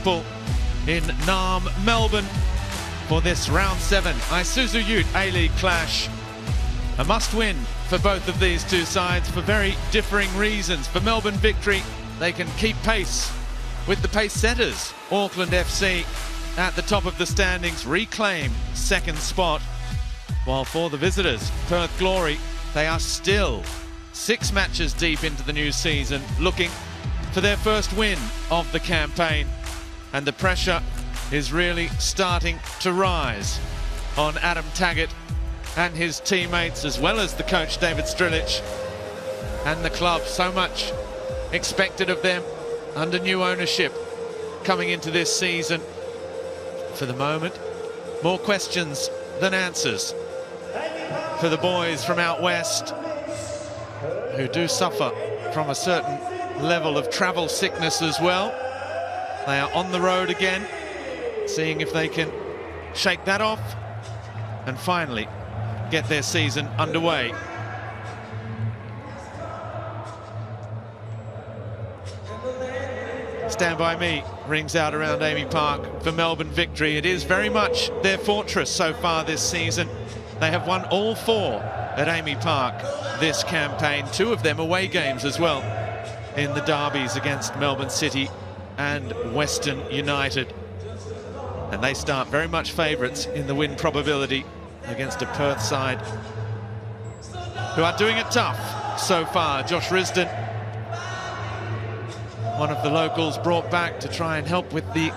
people in Naarm, Melbourne for this round 7 Isuzu UTE A-League clash. A must-win for both of these two sides for very differing reasons. For Melbourne Victory, they can keep pace with the pace setters, Auckland FC, at the top of the standings, reclaim second spot. While for the visitors, Perth Glory, they are still 6 matches deep into the new season, looking for their first win of the campaign. And the pressure is really starting to rise on Adam Taggart and his teammates, as well as the coach David Strilic and the club. So much expected of them under new ownership coming into this season. For the moment, more questions than answers for the boys from out west, who do suffer from a certain level of travel sickness as well. They are on the road again, seeing if they can shake that off and finally get their season underway. Stand By Me rings out around Amy Park for Melbourne Victory. It is very much their fortress so far this season. They have won all 4 at Amy Park this campaign, 2 of them away games as well, in the derbies against Melbourne City and Western United. And they start very much favourites in the win probability against a Perth side who are doing it tough so far. Josh Risdon, one of the locals brought back to try and help with the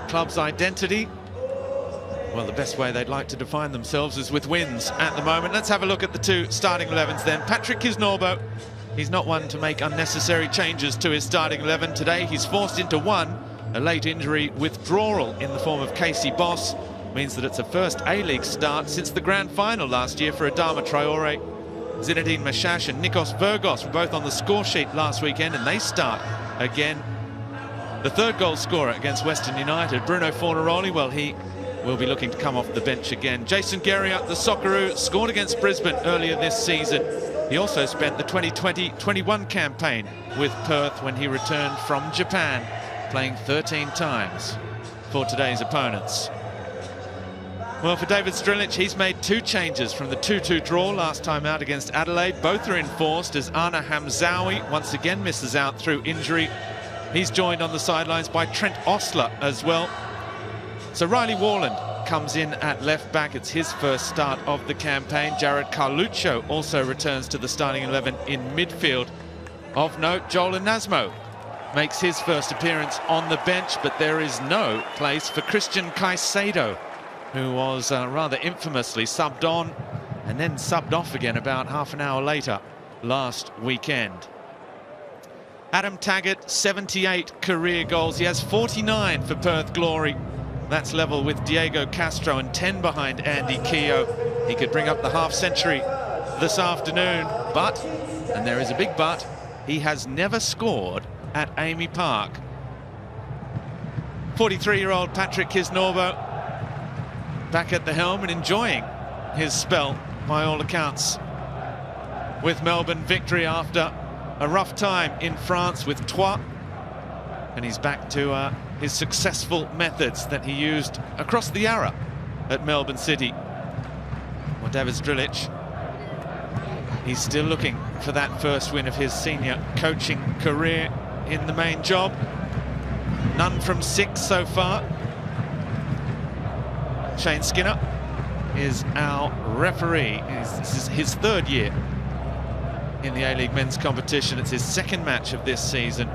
club's identity. Well, the best way they'd like to define themselves is with wins at the moment. Let's have a look at the 2 starting 11s then. Patrick Kisnorbo, he's not one to make unnecessary changes to his starting 11 today. He's forced into one, a late injury withdrawal in the form of Casey Boss. Means that it's a first A-League start since the grand final last year for Adama Traore. Zinedine Mashash and Nikos Virgos were both on the score sheet last weekend, and they start again. The 3rd goal scorer against Western United, Bruno Fornaroli, well, he will be looking to come off the bench again. Jason Geria, the Socceroo, scored against Brisbane earlier this season. He also spent the 2020-21 campaign with Perth when he returned from Japan, playing 13 times for today's opponents. Well, for David Strilic, he's made 2 changes from the 2-2 draw last time out against Adelaide. Both are enforced as Ana Hamzawi once again misses out through injury. He's joined on the sidelines by Trent Osler as well. So Riley Warland comes in at left back. It's his first start of the campaign. Jared Carluccio also returns to the starting 11 in midfield. Of note, Joel Inazmo makes his first appearance on the bench, but there is no place for Christian Caicedo, who was rather infamously subbed on and then subbed off again about half an hour later last weekend. Adam Taggart, 78 career goals. He has 49 for Perth Glory. That's level with Diego Castro and 10 behind Andy Keogh. He could bring up the half-century this afternoon, but, and there is a big but, he has never scored at Amy Park. 43-year-old Patrick Kisnorbo back at the helm and enjoying his spell, by all accounts, with Melbourne Victory after a rough time in France with Troyes. And he's back to his successful methods that he used across the Yarra at Melbourne City. Well, David Strilic, he's still looking for that first win of his senior coaching career in the main job. None from 6 so far. Shane Skinner is our referee. This is his 3rd year in the A-League men's competition. It's his 2nd match of this season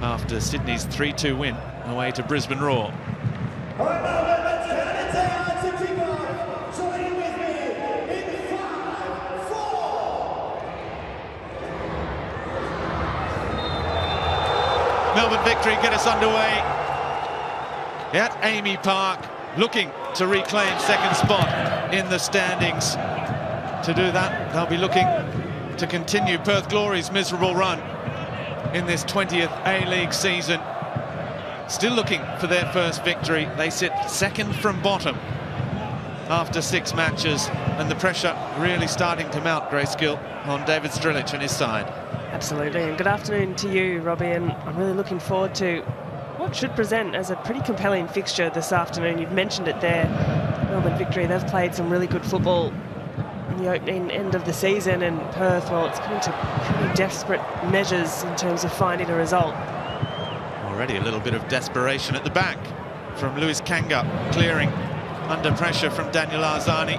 after Sydney's 3-2 win away to Brisbane Roar. Melbourne Victory get us underway at Amy Park, looking to reclaim second spot in the standings. To do that, they'll be looking to continue Perth Glory's miserable run in this 20th A-League season. Still looking for their first victory. They sit 2nd from bottom after 6 matches, and the pressure really starting to mount, Grayscale, on David Strilic and his side. Absolutely, and good afternoon to you, Robbie, and I'm really looking forward to what should present as a pretty compelling fixture this afternoon. You've mentioned it there, Melbourne Victory. They've played some really good football in the opening end of the season, and Perth, well, it's coming to pretty desperate measures in terms of finding a result. Already a little bit of desperation at the back from Lewis Kanga, clearing under pressure from Daniel Arzani.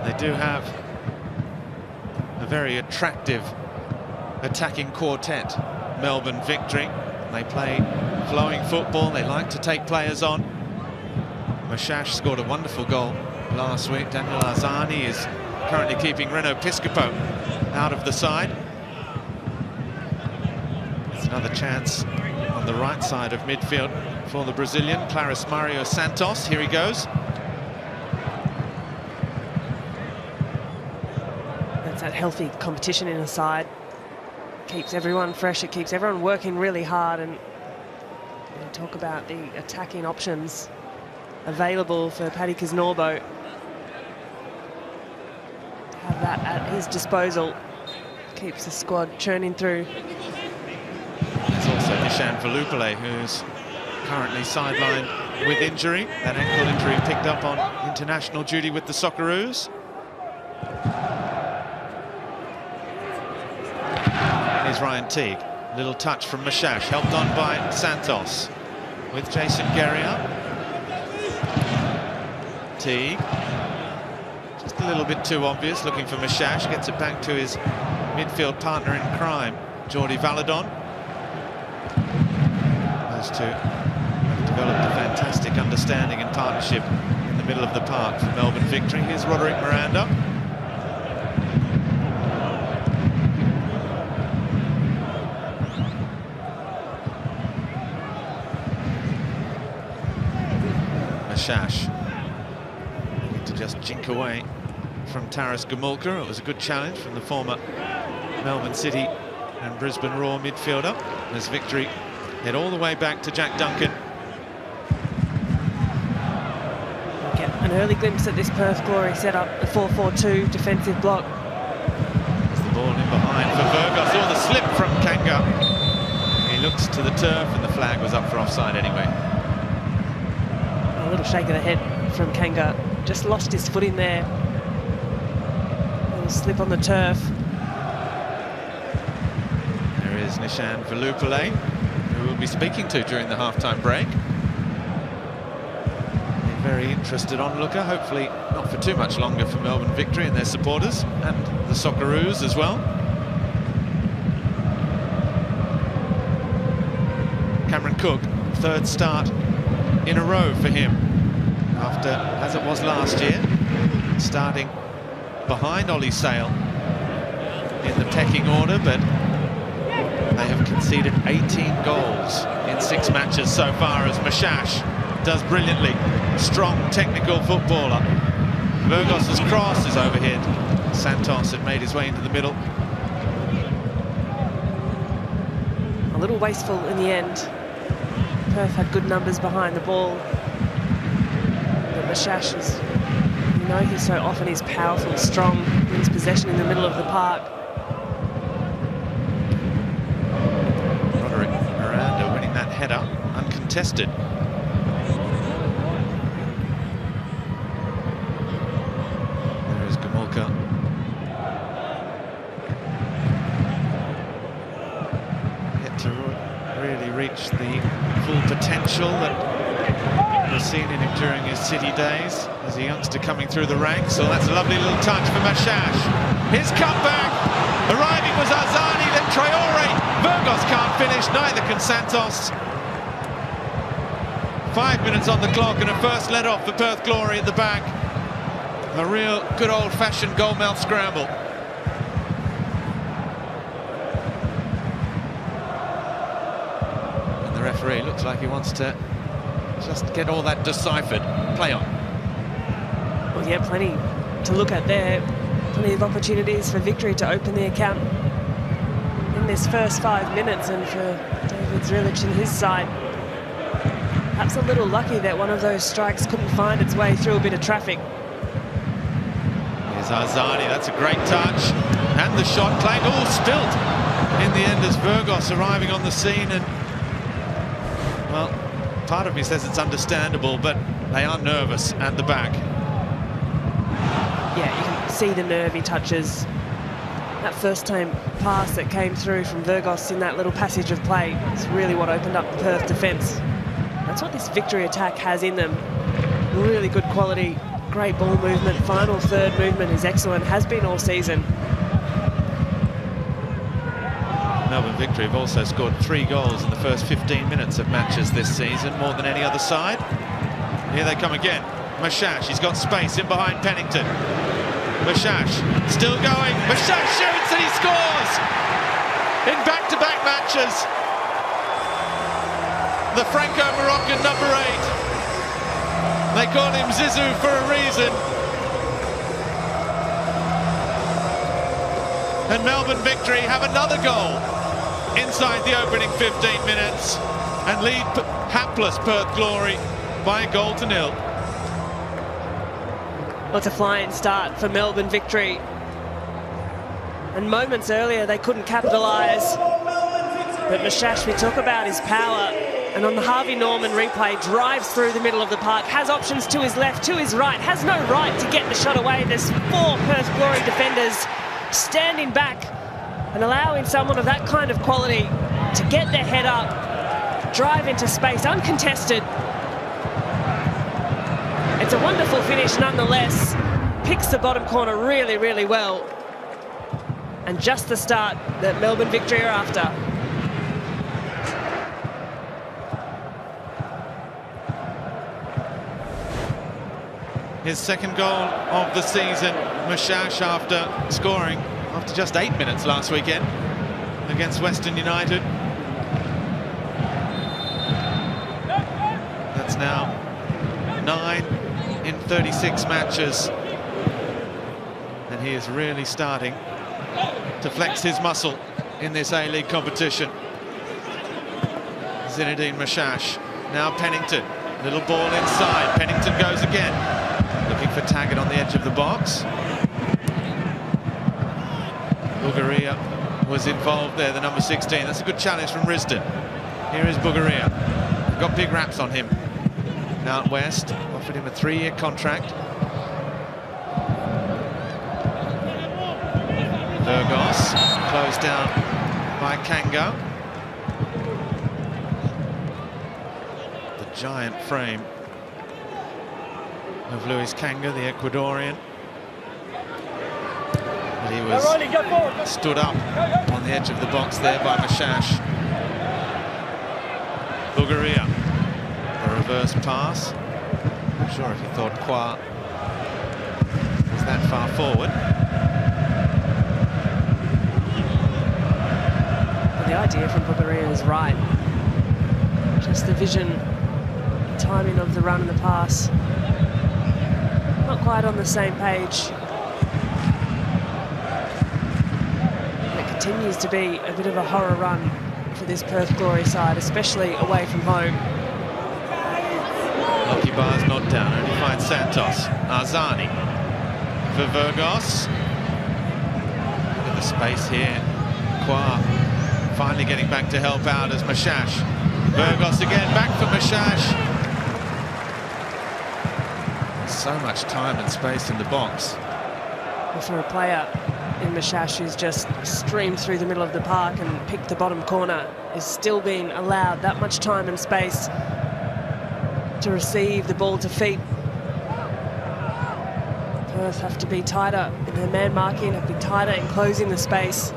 They do have a very attractive attacking quartet, Melbourne Victory. They play flowing football, they like to take players on. Mashash scored a wonderful goal last week. Daniel Arzani is currently keeping Reno Piscopo out of the side. It's another chance on the right side of midfield for the Brazilian, Claris Mario Santos. Here he goes. That's that healthy competition in a side. Keeps everyone fresh, it keeps everyone working really hard, and talk about the attacking options available for Paddy Kisnorbo. Have that at his disposal. Keeps the squad churning through. There's also Nishan Velupale, who's currently sidelined with injury. That ankle injury picked up on international duty with the Socceroos. Here's Ryan Teague. Little touch from Mashash, helped on by Santos. With Jason Guerrier. Teague. Just a little bit too obvious, looking for Mashash. Gets it back to his midfield partner in crime, Jordi Valadon. Those two have developed a fantastic understanding and partnership in the middle of the park for Melbourne Victory. Here's Roderick Miranda. Mashash to just jink away from Taras Gomulka. It was a good challenge from the former Melbourne City and Brisbane Roar midfielder. As Victory head all the way back to Jack Duncan. We'll get an early glimpse at this Perth Glory setup, the 4-4-2 defensive block. There's the ball in behind for Burgos. Oh, the slip from Kanga. He looks to the turf and the flag was up for offside anyway. A little shake of the head from Kanga. Just lost his footing there. A little slip on the turf. There is Nishan Velupale, who we'll be speaking to during the half-time break. A very interested onlooker, hopefully not for too much longer for Melbourne Victory and their supporters, and the Socceroos as well. Cameron Cook, third start in a row for him, after, as it was last year, starting behind Ollie Sale in the pecking order, but they have conceded 18 goals in 6 matches so far, as Mashash does brilliantly. Strong technical footballer. Burgos' cross is overhead. Santos had made his way into the middle. A little wasteful in the end. Perth had good numbers behind the ball. But Mashash is, you know, he's so often he's powerful, strong, wins possession in the middle of the park. Roderick Miranda winning that header, uncontested. There is Gomulka. Yet to really reach the full potential that was seen in him during his City days as a youngster coming through the ranks. So that's a lovely little touch for Mashash. His comeback. Arriving was Arzani, then Traore. Burgos can't finish, neither can Santos. 5 minutes on the clock and a first let off for Perth Glory at the back. A real good old-fashioned goalmouth scramble. And the referee looks like he wants to just get all that deciphered. Play on. Well, yeah, plenty to look at there. Plenty of opportunities for Victory to open the account in this first 5 minutes, and for David Zrilic and his side, perhaps a little lucky that one of those strikes couldn't find its way through a bit of traffic. Here's Arzani, that's a great touch. And the shot claimed, all spilt in the end as Burgos arriving on the scene and Well, part of me says it's understandable, but they are nervous at the back. Yeah, you can see the nerve he touches. That first-time pass that came through from Vergos in that little passage of play is really what opened up the Perth defence. That's what this Victory attack has in them. Really good quality, great ball movement. Final third movement is excellent, has been all season. Melbourne Victory have also scored 3 goals in the first 15 minutes of matches this season, more than any other side. Here they come again. Mashash, he's got space in behind Pennington. Mashash, still going. Mashash shoots and he scores! In back-to-back matches. The Franco-Moroccan number 8. They call him Isuzu for a reason. And Melbourne Victory have another goal inside the opening 15 minutes and lead hapless Perth Glory by 1-0. Well, it's a flying start for Melbourne Victory. And moments earlier, they couldn't capitalise. But Mashash, we talk about his power. And on the Harvey Norman replay, drives through the middle of the park, has options to his left, to his right, has no right to get the shot away. There's 4 Perth Glory defenders standing back and allowing someone of that kind of quality to get their head up, drive into space, uncontested. It's a wonderful finish nonetheless. Picks the bottom corner really, really well. And just the start that Melbourne Victory are after. His second goal of the season, Mashash, after scoring after just 8 minutes last weekend against Western United. That's now 9 in 36 matches. And he is really starting to flex his muscle in this A-League competition. Zinedine Mashash, now Pennington. Little ball inside, Pennington goes again. Looking for Taggart on the edge of the box. Bugaria was involved there, the number 16. That's a good challenge from Risdon. Here is Bugaria. Got big raps on him. Out west, offered him a 3-year contract. Vergos, closed down by Kango. The giant frame of Luis Kanga, the Ecuadorian. But he was stood up on the edge of the box there by Mashash. Bugaria, a reverse pass. Not sure if he thought Kwa was that far forward. Well, the idea from Bugaria is right. Just the vision, timing of the run and the pass. Not quite on the same page. It continues to be a bit of a horror run for this Perth Glory side, especially away from home. Lucky bar's not down, only finds Santos. Arzani for Vergos. Look at the space here. Kwa finally getting back to help out as Mashash. Vergos again, back for Mashash. So much time and space in the box. Well, for a player in Mashash who's just streamed through the middle of the park and picked the bottom corner, is still being allowed that much time and space to receive the ball to feet. Perth have to be tighter in their man marking, have to be tighter in closing the space.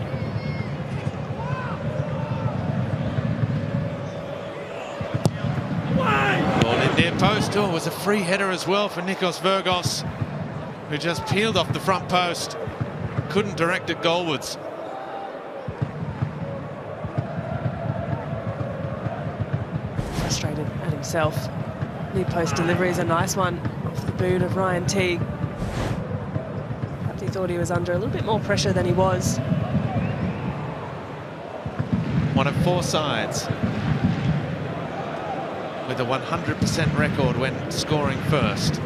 Ball in near post. Oh, it was a free header as well for Nikos Vergos, who just peeled off the front post. Couldn't direct it goalwards. Frustrated at himself. Near post delivery is a nice one off the boot of Ryan Teague. Perhaps he thought he was under a little bit more pressure than he was. One of 4 sides with a 100% record when scoring first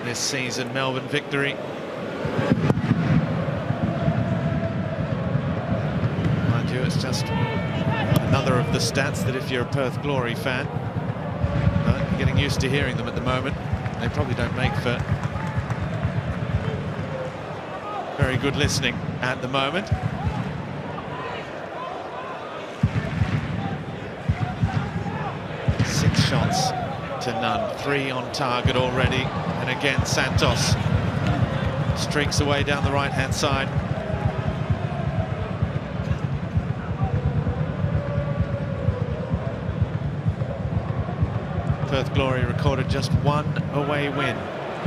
this season. Melbourne Victory. Mind you, it's just another another of the stats that if you're a Perth Glory fan, you're getting used to hearing them at the moment. They probably don't make for very good listening at the moment. Six shots to none, 3 on target already, and again Santos streaks away down the right-hand side. Perth Glory recorded just 1 away win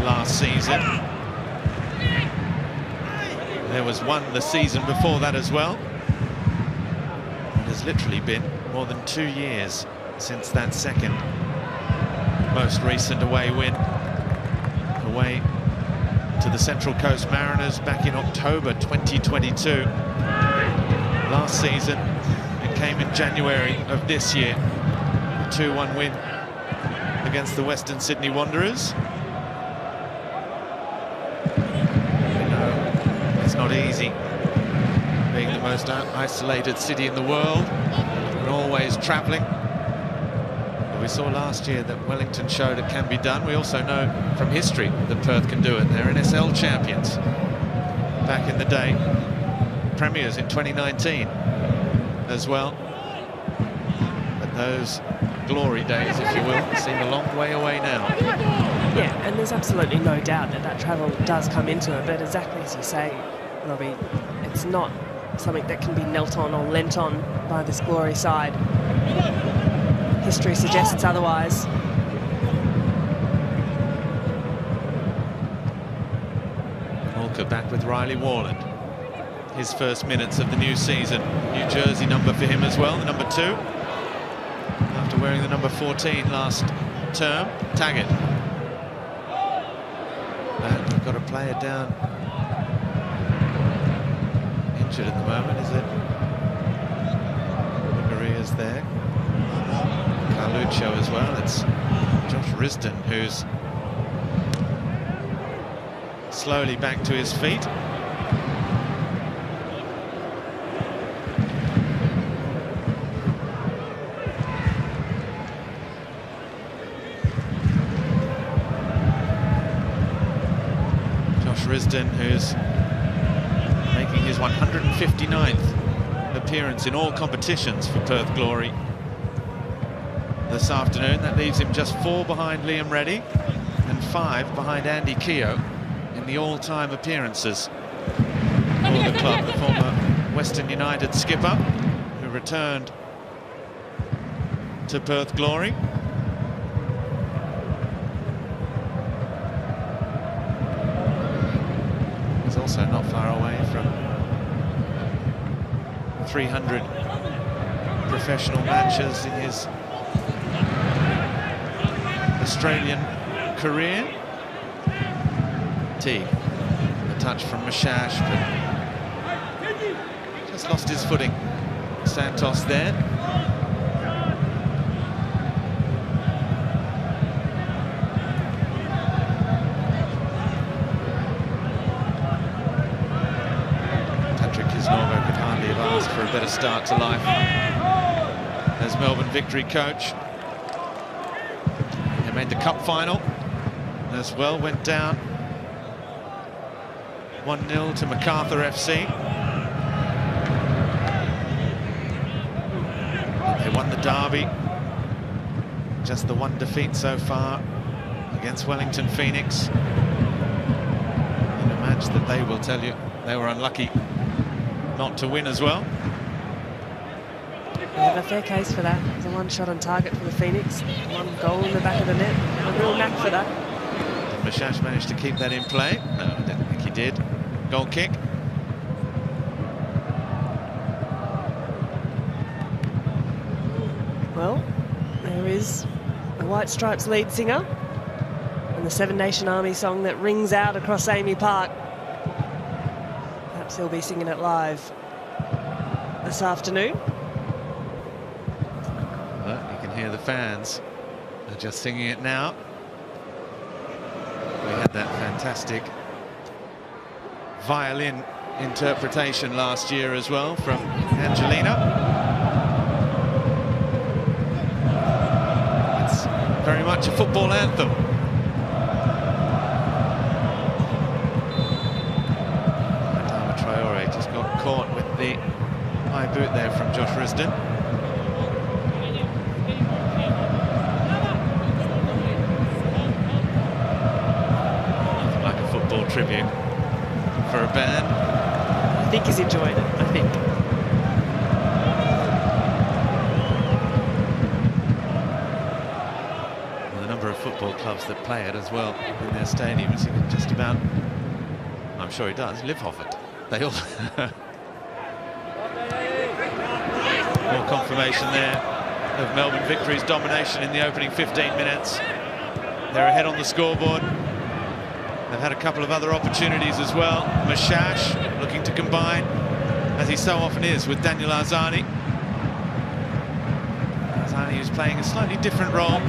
last season. There was 1 the season before that as well. It has literally been more than 2 years since that second most recent away win, away to the Central Coast Mariners back in October 2022. Last season, it came in January of this year, a 2-1 win against the Western Sydney Wanderers. You know, it's not easy being the most isolated city in the world and always travelling. We saw last year that Wellington showed it can be done. We also know from history that Perth can do it. They're NSL champions back in the day, premiers in 2019 as well. But those glory days, if you will, seem a long way away now. Yeah, and there's absolutely no doubt that that travel does come into it, but exactly as you say, Robbie, it's not something that can be knelt on or lent on by this Glory side. History suggests otherwise. Walker back with Riley Warland. His first minutes of the new season. New jersey number for him as well, the number 2. After wearing the number 14 last term. Taggart. And we've got a player down. Injured at the moment, is it? Maria's there. Carluccio as well. It's Josh Risdon who's slowly back to his feet. Josh Risdon, who's making his 159th appearance in all competitions for Perth Glory this afternoon. That leaves him just 4 behind Liam Reddy and 5 behind Andy Keogh in the all-time appearances for the club. The former Western United skipper who returned to Perth Glory. He's also not far away from 300 professional matches in his Australian career. Teague, a touch from Mashash, but just lost his footing. Santos there. Patrick Kisnorbo could hardly have asked for a better start to life as Melbourne Victory coach. Made the cup final as well, went down 1-0 to MacArthur FC. They won the derby, just the 1 defeat so far against Wellington Phoenix in a match that they will tell you they were unlucky not to win as well. They have a fair case for that. There's a 1 shot on target for the Phoenix, 1 goal in the back of the net. A real knack for that. Did Mashash manage to keep that in play? No, I don't think he did. Goal kick. Well, there is the White Stripes lead singer and the Seven Nation Army song that rings out across Amy Park. Perhaps he'll be singing it live this afternoon. Well, you can hear the fans are just singing it now. We had that fantastic violin interpretation last year as well from Angelina. very much a football anthem. Adama Traore just got caught with the high boot there from Josh Risdon. Nothing like a football tribute for a band. I think he's enjoying it, I think. The number of football clubs that play it as well in their stadiums, you can just about, I'm sure he does, live off it. They all... More confirmation there of Melbourne Victory's domination in the opening 15 minutes. They're ahead on the scoreboard. They've had a couple of other opportunities as well. Mashash looking to combine, as he so often is, with Daniel Arzani. Arzani is playing a slightly different role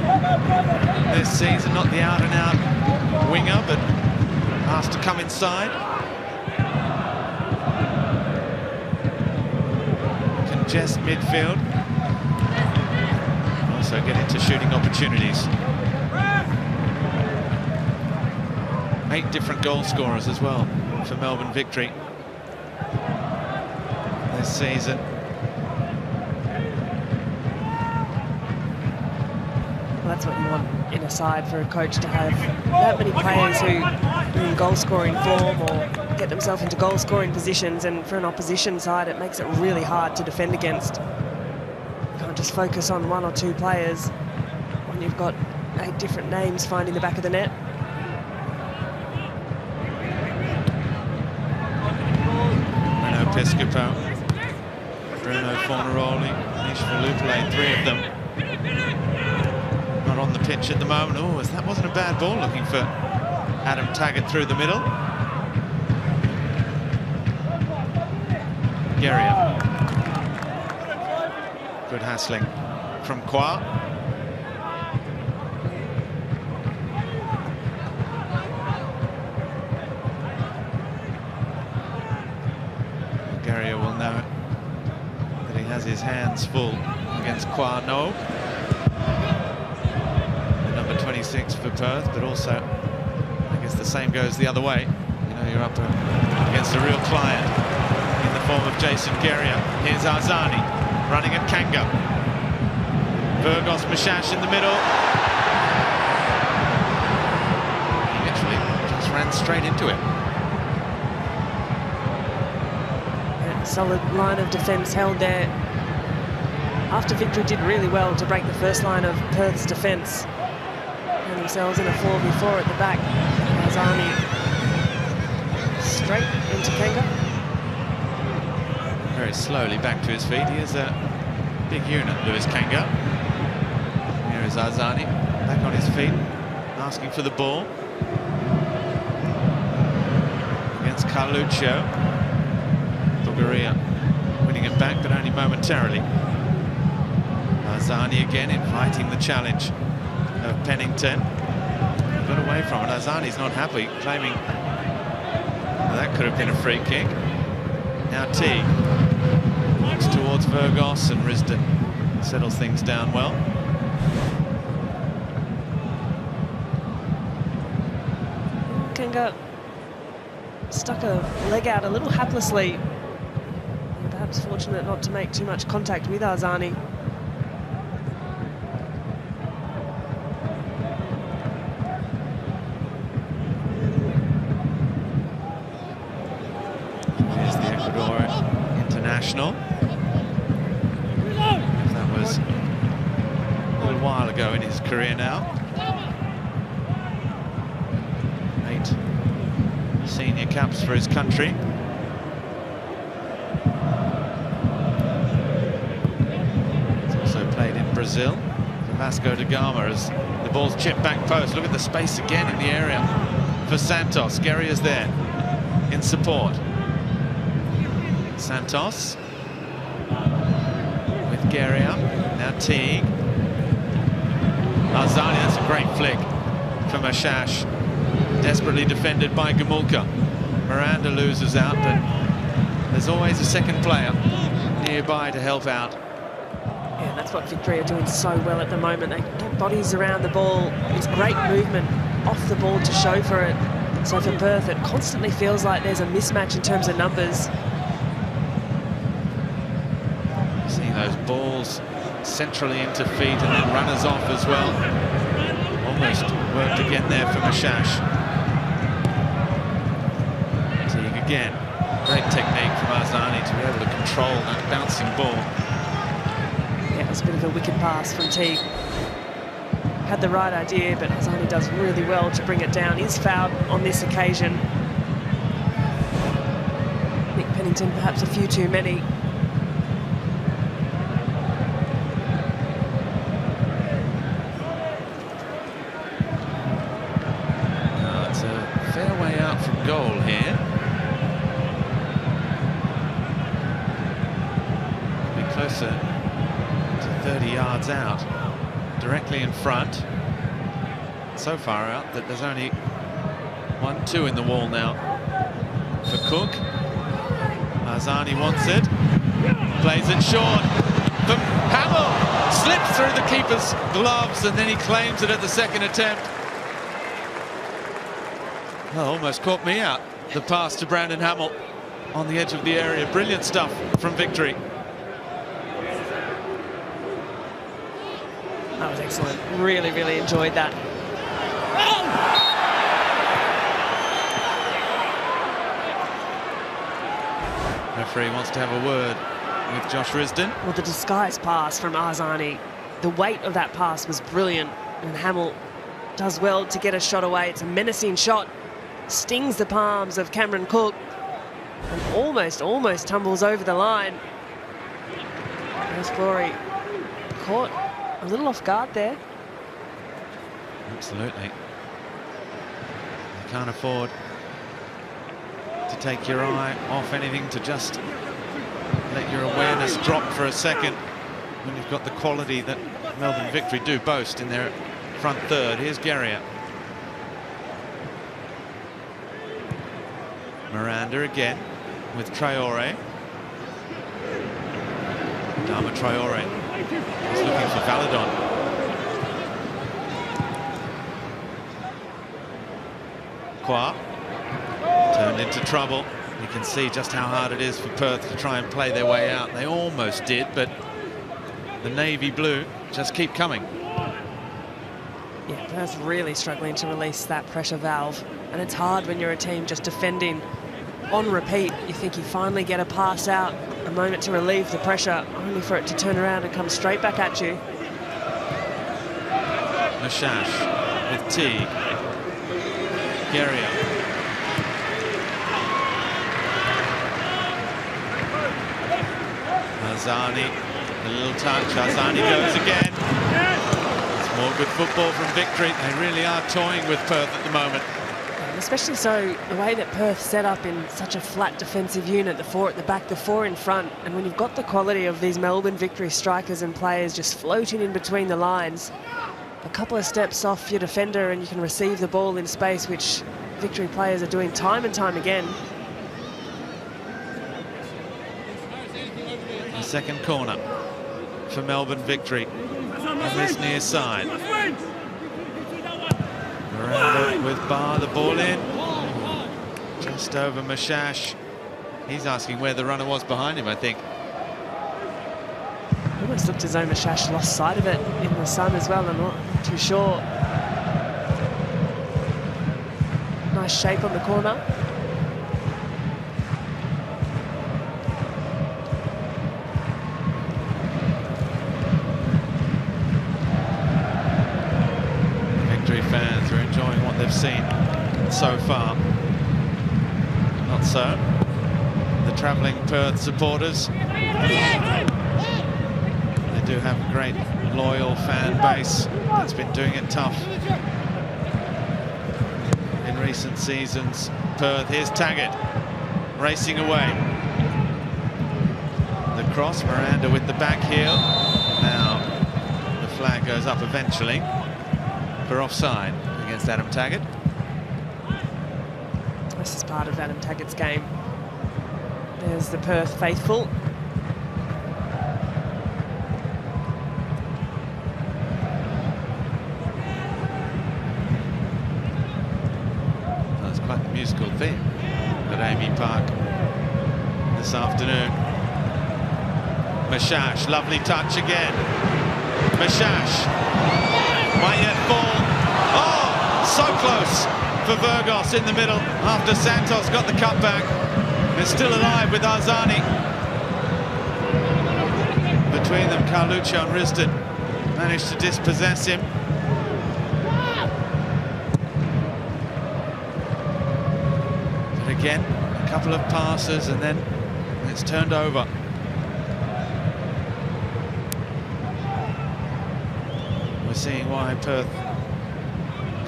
this season, not the out-and-out winger, but asked to come inside. Congest midfield. Also get into shooting opportunities. 8 different goal scorers as well for Melbourne Victory this season. Well, that's what you want in a side for a coach, to have that many players who are in goal-scoring form or get themselves into goal-scoring positions, and for an opposition side it makes it really hard to defend against. You can't just focus on 1 or 2 players when you've got 8 different names finding the back of the net. Pescopo, Bruno Fornaroli, Nish Valupale, 3 of them not on the pitch at the moment. Oh, that wasn't a bad ball, looking for Adam Taggart through the middle. Geria. Good hassling from Kwa. Geria will know that he has his hands full against Kwa No, the number 26 for Perth, but also I guess the same goes the other way. You know, you're up against a real client in the form of Jason Geria. Here's Arzani running at Kanga. Burgos Mashash in the middle. He literally just ran straight into it. Solid line of defence held there. After Victory did really well to break the first line of Perth's defence. And themselves in a 4v4 at the back. Arzani straight into Kanga. Very slowly back to his feet. He is a big unit, Lewis Kanga. Here is Arzani, back on his feet, asking for the ball. Against Carluccio. Bulgaria winning it back, but only momentarily. Arzani again inviting the challenge of Pennington. Got away from it. Arzani's not happy, claiming that could have been a free kick. Now Teague walks towards Burgos, and Risdon settles things down well. Kanga stuck a leg out a little haplessly. Perhaps fortunate not to make too much contact with Arzani. Here's the Ecuador international. That was a little while ago in his career now. 8 senior caps for his country. Brazil, Vasco da Gama, as the ball's chipped back post. Look at the space again in the area for Santos. Geria's there in support. Santos with Geria. Now Teague. Arzani, that's a great flick for Mashash. Desperately defended by Gamulka. Miranda loses out, but there's always a second player nearby to help out. Yeah, that's That's what Victory are doing so well at the moment. They get bodies around the ball. It's great movement off the ball to show for it. So for Perth, it constantly feels like there's a mismatch in terms of numbers. Seeing those balls centrally into feet and then runners off as well. Almost worked again there for Mashash. Teague again. Great technique from Arzani to be able to control that bouncing ball. Yeah, it was a bit of a wicked pass from Teague. Had the right idea, but Arzani does really well to bring it down. Is fouled on this occasion. Nick Pennington perhaps a few too many. It's a fair way out from goal here. Be closer to 30 yards out. Directly in front. So far out that there's only 1-2 in the wall now for Cook. Arzani wants it. Plays it short. From Hamill. Slips through the keeper's gloves and then he claims it at the second attempt. Well, almost caught me out. The pass to Brandon Hamill on the edge of the area. Brilliant stuff from Victory. That was excellent. Really, really enjoyed that. Referee wants to have a word with Josh Risdon. Well, the disguised pass from Arzani, the weight of that pass was brilliant, and Hamill does well to get a shot away. It's a menacing shot, stings the palms of Cameron Cook, and almost tumbles over the line. There's Flory caught a little off guard there. Absolutely. You can't afford to take your eye off anything, to just let your awareness drop for a second when you've got the quality that Melbourne Victory do boast in their front third. Here's Guerrier. Miranda again with Traore. Dama Traore. He's looking for Valadon. Qua turned into trouble. You can see just how hard it is for Perth to try and play their way out. They almost did, but the navy blue just keep coming. Yeah, Perth really struggling to release that pressure valve, and it's hard when you're a team just defending on repeat. You think you finally get a pass out, a moment to relieve the pressure, only for it to turn around and come straight back at you. Mashash with Teague. Guerrier. Arzani, a little touch. Arzani goes again. It's more good football from Victory. They really are toying with Perth at the moment. Especially so, the way that Perth set up in such a flat defensive unit, the four at the back, the four in front, and when you've got the quality of these Melbourne Victory strikers and players just floating in between the lines, a couple of steps off your defender and you can receive the ball in space, which Victory players are doing time and time again. The second corner for Melbourne Victory on this near side. Miranda with Barr, the ball in. Just over Mashash. He's asking where the runner was behind him, I think. Almost looked as though Mashash lost sight of it in the sun as well. I'm not too sure. Nice shape on the corner. Victory fans are enjoying what they've seen so far. Not so the travelling Perth supporters. They do have a great loyal fan base that's been doing it tough in recent seasons. Perth, here's Taggart racing away. The cross, Miranda with the back heel. Now the flag goes up eventually for offside against Adam Taggart. This is part of Adam Taggart's game. There's the Perth faithful. topical theme at Amy Park this afternoon. Mashash, lovely touch again. Mashash might yet fall. Oh, so close for Virgos in the middle after Santos got the cutback. They're still alive with Arzani. Between them, Carluccio and Risden managed to dispossess him. But again, a couple of passes and then it's turned over. We're seeing why Perth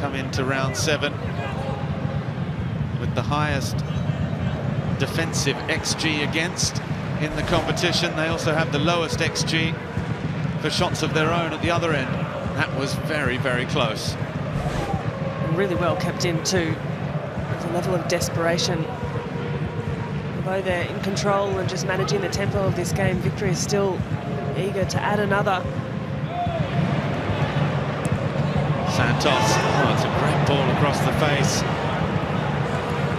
come into round 7 with the highest defensive XG against in the competition. They also have the lowest XG for shots of their own at the other end. That was very, very close. Really well kept in too. There's a level of desperation. Although they're in control and just managing the tempo of this game, Victory is still eager to add another. Santos, oh, it's a great ball across the face.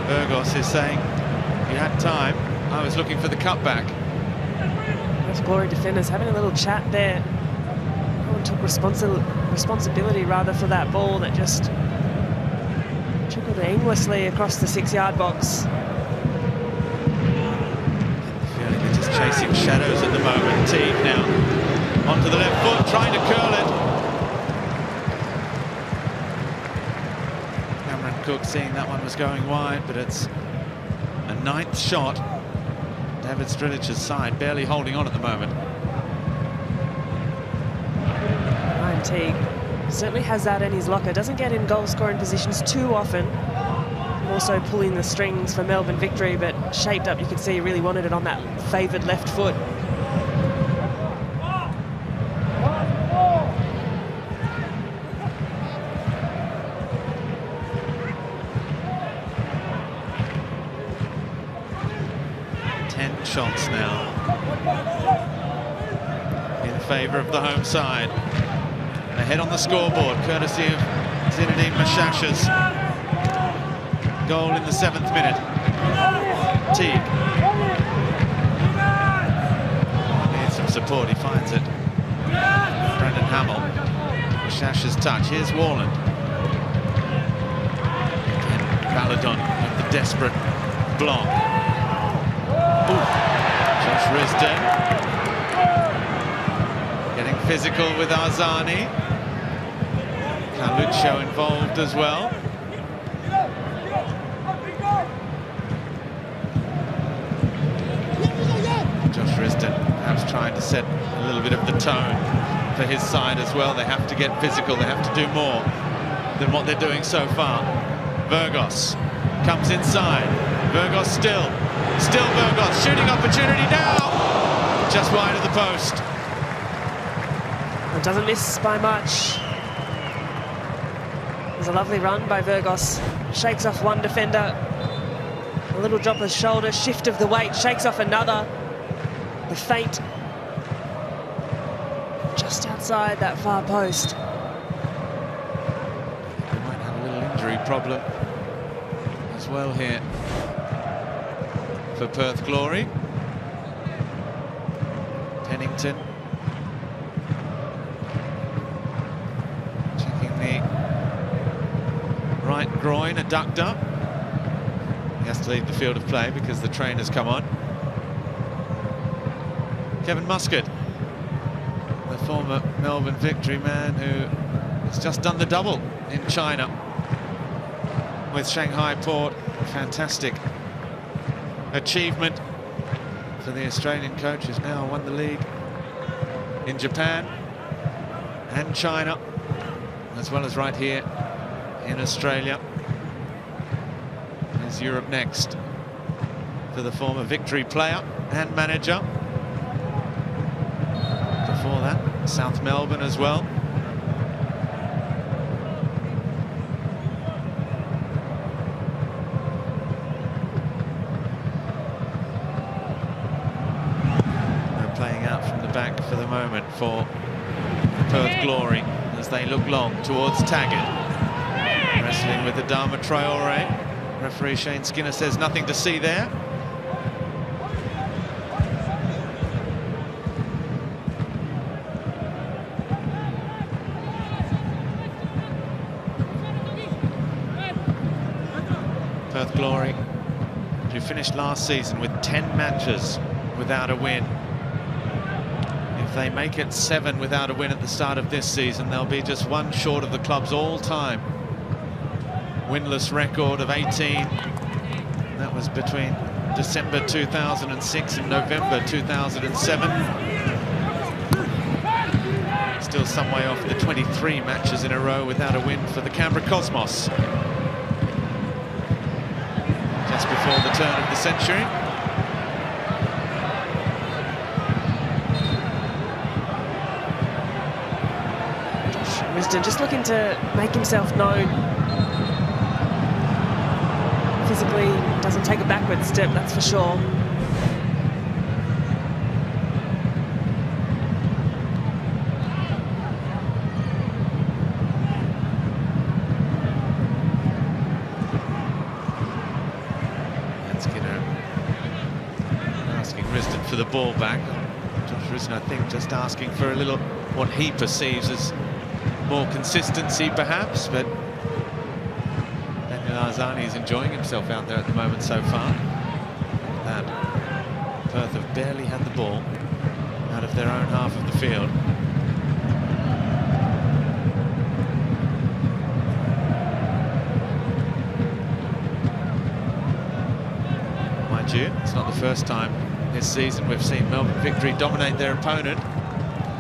Virgos is saying, you had time, I was looking for the cutback. Both Glory defenders having a little chat there. Everyone took responsibility rather for that ball that just trickled aimlessly across the 6-yard box. Feeling they're just chasing shadows at the moment. Teague now onto the left foot, trying to curl it. Cook seeing that one was going wide, but it's a 9th shot. David Strilich's side barely holding on at the moment. Ryan Teague certainly has that in his locker. Doesn't get in goal-scoring positions too often. Also pulling the strings for Melbourne Victory, but shaped up. You could see he really wanted it on that favoured left foot. Shots now in favour of the home side. Ahead on the scoreboard, courtesy of Zinedine Mashash's goal in the 7th minute. Teague needs some support, he finds it. Brendan Hamill. Mashash's touch, here's Warland. Again, Baladon with the desperate block. Josh Risden getting physical with Arzani. Carluccio involved as well. Josh Risden perhaps trying to set a little bit of the tone for his side as well. They have to get physical, they have to do more than what they're doing so far. Virgos comes inside. Virgos still Virgos, shooting opportunity now, just wide of the post. It doesn't miss by much. There's a lovely run by Virgos, shakes off one defender, a little drop of the shoulder, shift of the weight, shakes off another. The feint just outside that far post. They might have a little injury problem as well here for Perth Glory. Pennington checking the right groin, adductor. He has to leave the field of play because the trainer's come on. Kevin Muscat, the former Melbourne Victory man who has just done the double in China with Shanghai Port. Fantastic achievement for the Australian coach, who's now won the league in Japan and China, as well as right here in Australia. There's Europe next for the former Victory player and manager. Before that, South Melbourne as well. For the moment for Perth Glory as they look long towards Taggart, wrestling with Adama Traore. Referee Shane Skinner says nothing to see there. Perth Glory, who finished last season with 10 matches without a win. If they make it 7 without a win at the start of this season, they'll be just one short of the club's all-time winless record of 18. That was between December 2006 and November 2007. Still some way off the 23 matches in a row without a win for the Canberra Cosmos. Just before the turn of the century. Risdon just looking to make himself known. Physically doesn't take a backward step, that's for sure. Asking Risdon for the ball back. Josh Risdon, I think, just asking for a little, what he perceives as more consistency, perhaps, but Daniel Arzani is enjoying himself out there at the moment so far. That Perth have barely had the ball out of their own half of the field. Mind you, it's not the first time this season we've seen Melbourne Victory dominate their opponent,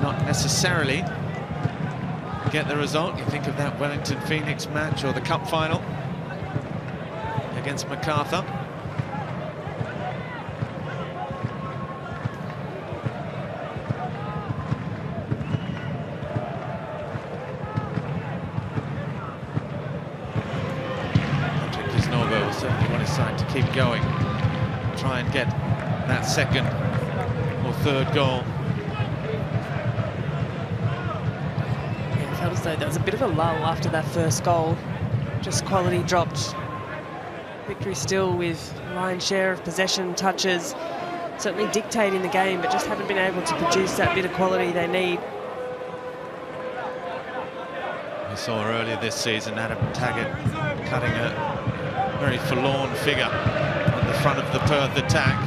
not necessarily get the result. You think of that Wellington Phoenix match or the cup final against MacArthur. Patrick Kisnorbo will certainly want his side to keep going, try and get that second or third goal. Felt as though there was a bit of a lull after that first goal. Just quality dropped. Victory still with lion's share of possession, touches, certainly dictating the game, but just haven't been able to produce that bit of quality they need. We saw earlier this season Adam Taggart cutting a very forlorn figure at the front of the Perth attack.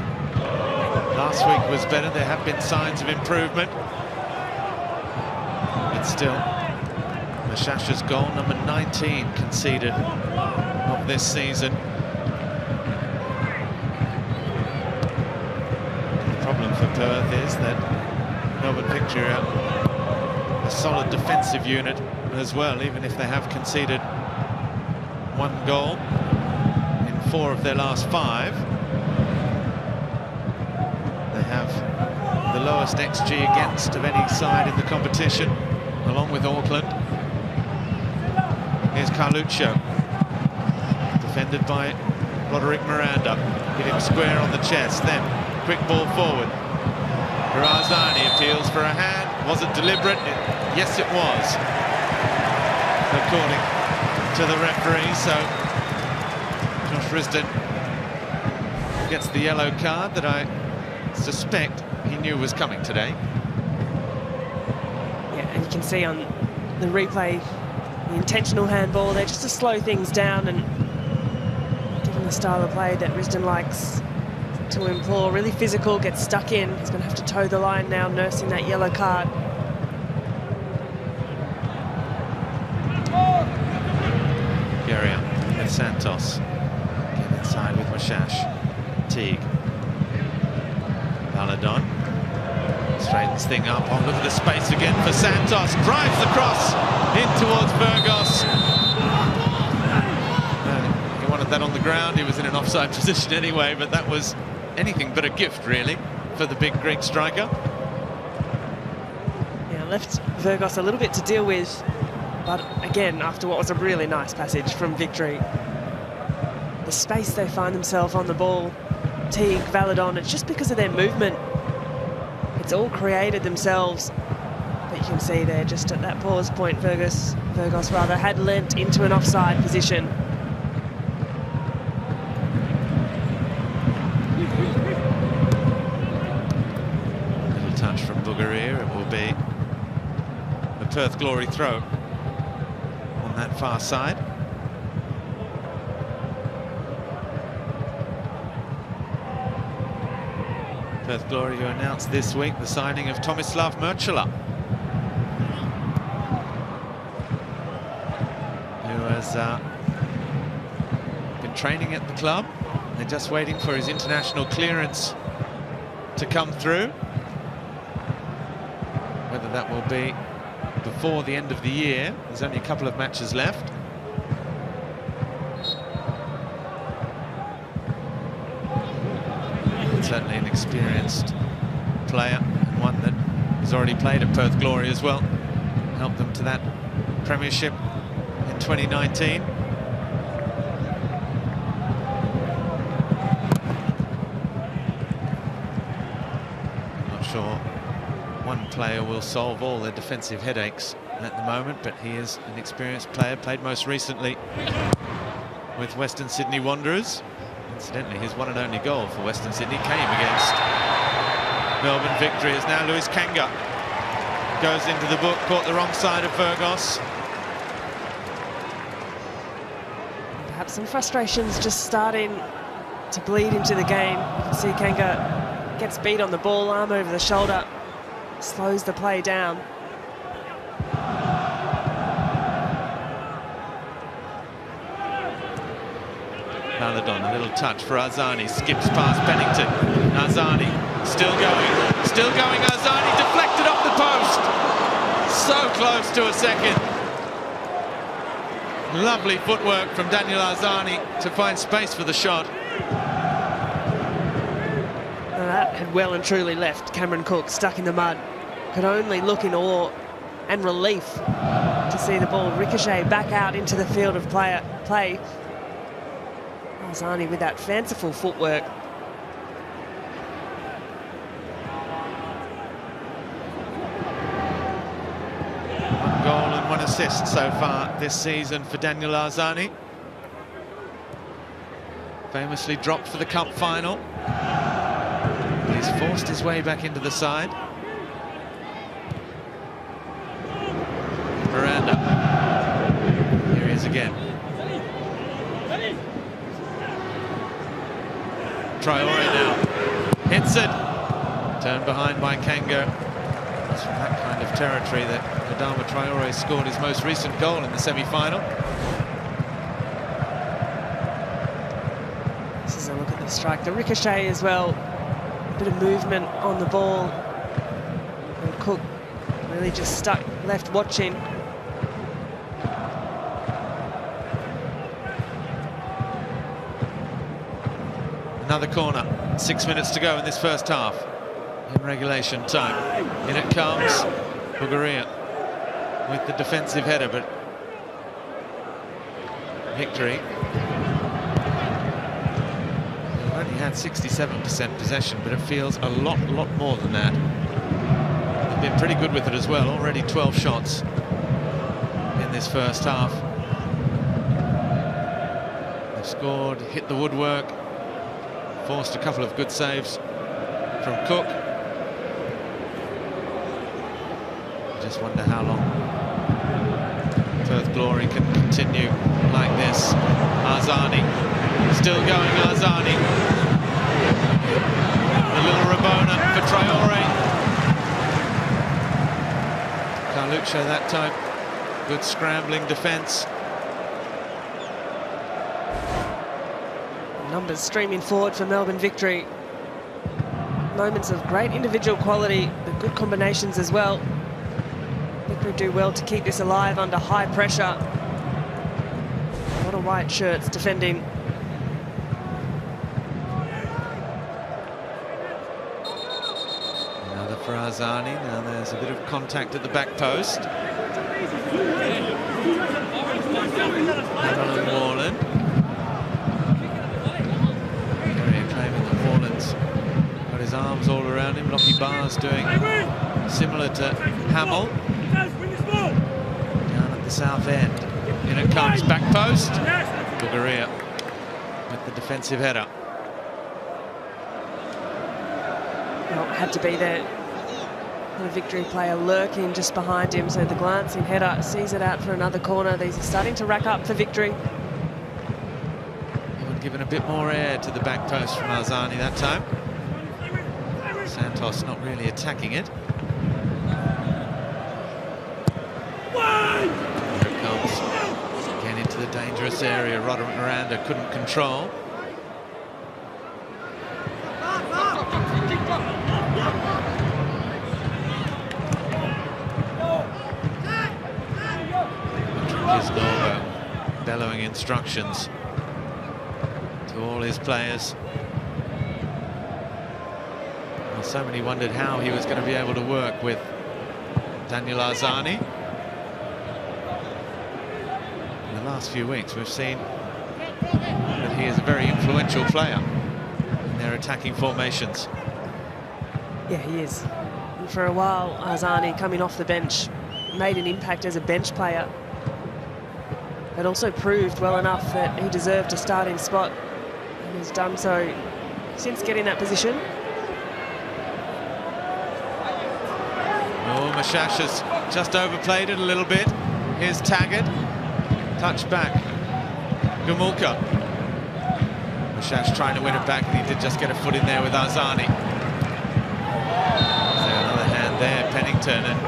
Last week was better. There have been signs of improvement, but still, Mashasha's goal, number 19 conceded of this season. The problem for Perth is that Melbourne Victory are a solid defensive unit as well, even if they have conceded 1 goal in 4 of their last 5. They have the lowest XG against of any side in the competition, along with Auckland. Here's Carluccio, defended by Roderick Miranda. Hit him square on the chest, then quick ball forward. Barazani appeals for a hand. Was it deliberate? Yes, it was, according to the referee. So Josh Risdon gets the yellow card that I suspect he knew was coming today. Yeah, and you can see on the replay the intentional handball there just to slow things down, and given the style of play that Risdon likes to implore, really physical, gets stuck in. He's going to have to toe the line now, nursing that yellow card. Guerrier with Santos. Get inside with Mashash. Teague. Baladon straightens thing up. Oh, look at the space again for Santos. Drives across in towards Burgos. He wanted that on the ground. He was in an offside position anyway, but that was anything but a gift, really, for the big Greek striker. Yeah, left Burgos a little bit to deal with, but again, after what was a really nice passage from Victory, the space they find themselves on the ball, Teague, Valadon, it's just because of their movement. It's all created themselves. But you can see there, just at that pause point, Burgos had lent into an offside position. from Bulgaria. It will be the Perth Glory throw on that far side. Perth Glory who announced this week the signing of Tomislav Mrčela, who has been training at the club. They're just waiting for his international clearance to come through. Whether that will be before the end of the year. There's only a couple of matches left. Certainly an experienced player, and one that has already played at Perth Glory as well. Helped them to that premiership in 2019. Not sure one player will solve all their defensive headaches at the moment, but he is an experienced player, played most recently with Western Sydney Wanderers. Incidentally, his one and only goal for Western Sydney came against Melbourne Victory, as now Lewis Kanga goes into the book, caught the wrong side of Virgos. Perhaps some frustrations just starting to bleed into the game. You can see Kanga gets beat on the ball, arm over the shoulder, slows the play down. Paladon, a little touch for Arzani, skips past Pennington. Arzani, still going, Arzani deflected off the post. So close to a second. Lovely footwork from Daniel Arzani to find space for the shot. Now that had well and truly left Cameron Cook stuck in the mud. Could only look in awe and relief to see the ball ricochet back out into the field of play. Arzani with that fanciful footwork. One goal and one assist so far this season for Daniel Arzani. Famously dropped for the cup final. He's forced his way back into the side. Miranda. Here he is again. Traore now hits it, turned behind by Kanga. It's from that kind of territory that Adama Traore scored his most recent goal in the semi-final. This is a look at the strike, the ricochet as well, a bit of movement on the ball, and Cook really just stuck left watching. Another corner, 6 minutes to go in this first half, in regulation time. In it comes Bulgaria with the defensive header, but Victory have only had 67% possession, but it feels a lot more than that. They've been pretty good with it as well, already 12 shots in this first half. They've scored, hit the woodwork, forced a couple of good saves from Cook. I just wonder how long Perth Glory can continue like this. Arzani, still going Arzani. A little Rabona for Traore. Carluccio that time, good scrambling defence. Numbers streaming forward for Melbourne Victory. Moments of great individual quality, but good combinations as well. Victory do well to keep this alive under high pressure. A lot of white shirts defending. Another for Arzani. Now there's a bit of contact at the back post. Hamilton Warland. Got his arms all around him. Lockie Barr's doing similar to Hamill. Down at the south end. In it comes, back post. Bulgaria with the defensive header. Well, had to be there. And a Victory player lurking just behind him, so the glancing header sees it out for another corner. These are starting to rack up for Victory. Given a bit more air to the back post from Arzani that time. Santos not really attacking it. Here it comes. Again into the dangerous area. Roderick Miranda couldn't control. Kisnorbo bellowing instructions to all his players. Well, so many wondered how he was going to be able to work with Daniel Arzani. In the last few weeks we've seen that he is a very influential player in their attacking formations. Yeah, he is. And for a while, Arzani, coming off the bench, made an impact as a bench player, but also proved well enough that he deserved a starting spot, and has done so since getting that position. Oh, Mashash has just overplayed it a little bit. Here's Taggart. Touch back. Gumulka. Mashash trying to win it back, and he did just get a foot in there with Arzani. So another hand there, Pennington, and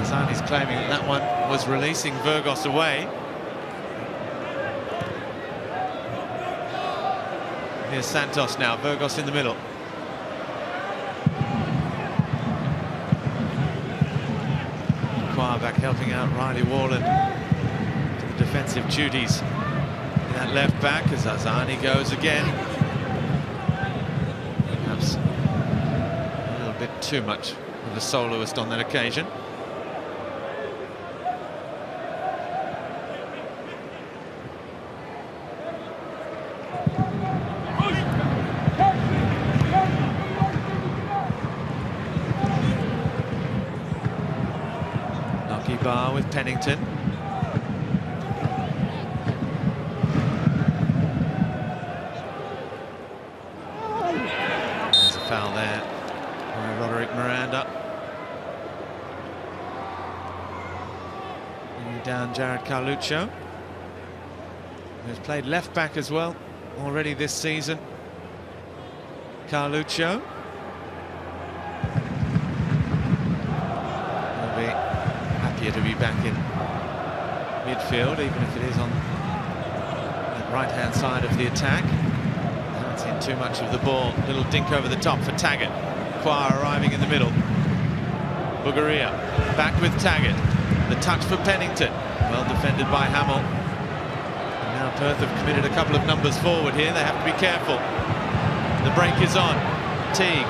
Arzani's claiming that that one was releasing Burgos away. Here's Santos now, Burgos in the middle. Back helping out Riley Warland to the defensive duties in that left back as Arzani goes again. Perhaps a little bit too much of a soloist on that occasion. Bar with Pennington. There's a foul there by Roderick Miranda. Bringing down Jared Carluccio, who's played left back as well already this season. Carluccio. To be back in midfield, even if it is on the right-hand side of the attack. Haven't seen too much of the ball. Little dink over the top for Taggart. Quah arriving in the middle. Bugaria back with Taggart. The touch for Pennington. Well defended by Hamill. And now Perth have committed a couple of numbers forward here. They have to be careful. The break is on. Teague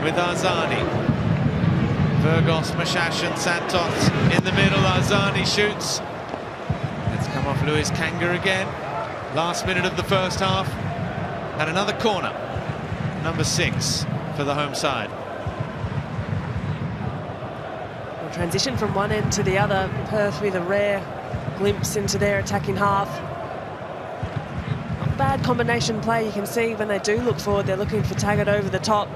with Arzani. Burgos, Mashash and Santos in the middle. Arzani shoots. It's come off Lewis Kanga again. Last minute of the first half. And another corner. Number 6 for the home side. We'll transition from one end to the other. Perth with a rare glimpse into their attacking half. Not bad combination play. You can see when they do look forward, they're looking for Taggart over the top.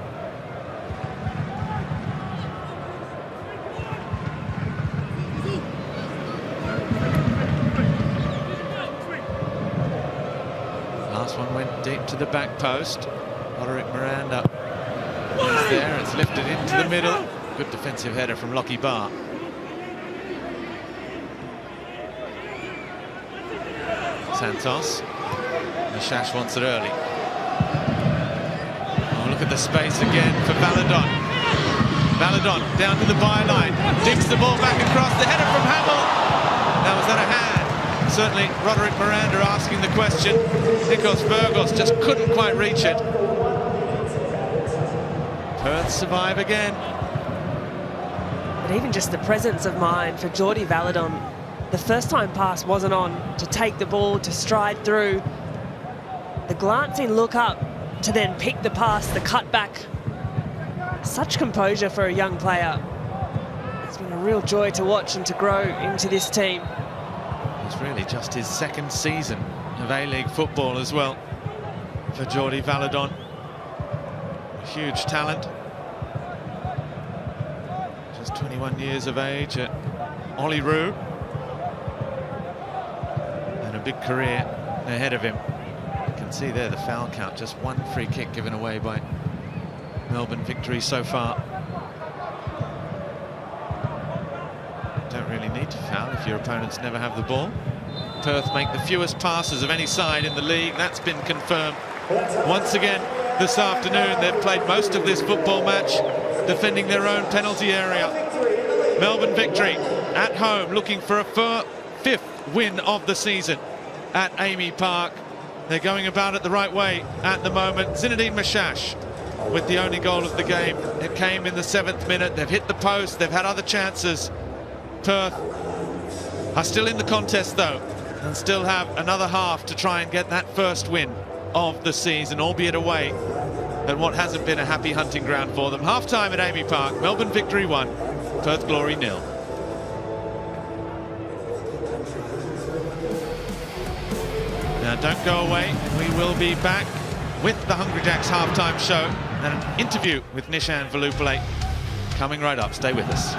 Deep to the back post. Roderick Miranda is there. It's lifted into the middle. Good defensive header from Lockie Barr. Santos. Mashash wants it early. Oh, look at the space again for Valadon. Valadon down to the byline. Dinks the ball back across. The header from Hamill. Now, was that a hand? Certainly Roderick Miranda asking the question. Nikos Burgos just couldn't quite reach it. Perth survive again. But even just the presence of mind for Jordi Valadon. The first time pass wasn't on, to take the ball, to stride through. The glancing look up to then pick the pass, the cutback. Such composure for a young player. It's been a real joy to watch and to grow into this team. It's really just his second season of A-League football as well for Jordi Valadon. A huge talent. Just 21 years of age at Olyrood. And a big career ahead of him. You can see there the foul count, just one free kick given away by Melbourne Victory so far. Don't really need to foul if your opponents never have the ball. Perth make the fewest passes of any side in the league. That's been confirmed once again this afternoon. They've played most of this football match defending their own penalty area. Melbourne Victory at home looking for a fifth win of the season at Amy Park. They're going about it the right way at the moment. Zinedine Mashash with the only goal of the game. It came in the 7th minute. They've hit the post. They've had other chances. Perth are still in the contest though, and still have another half to try and get that first win of the season, albeit away at what hasn't been a happy hunting ground for them. Half-time at Amy Park, Melbourne Victory 1, Perth Glory 0. Now don't go away, we will be back with the Hungry Jacks half-time show and an interview with Nishan Valupale coming right up. Stay with us.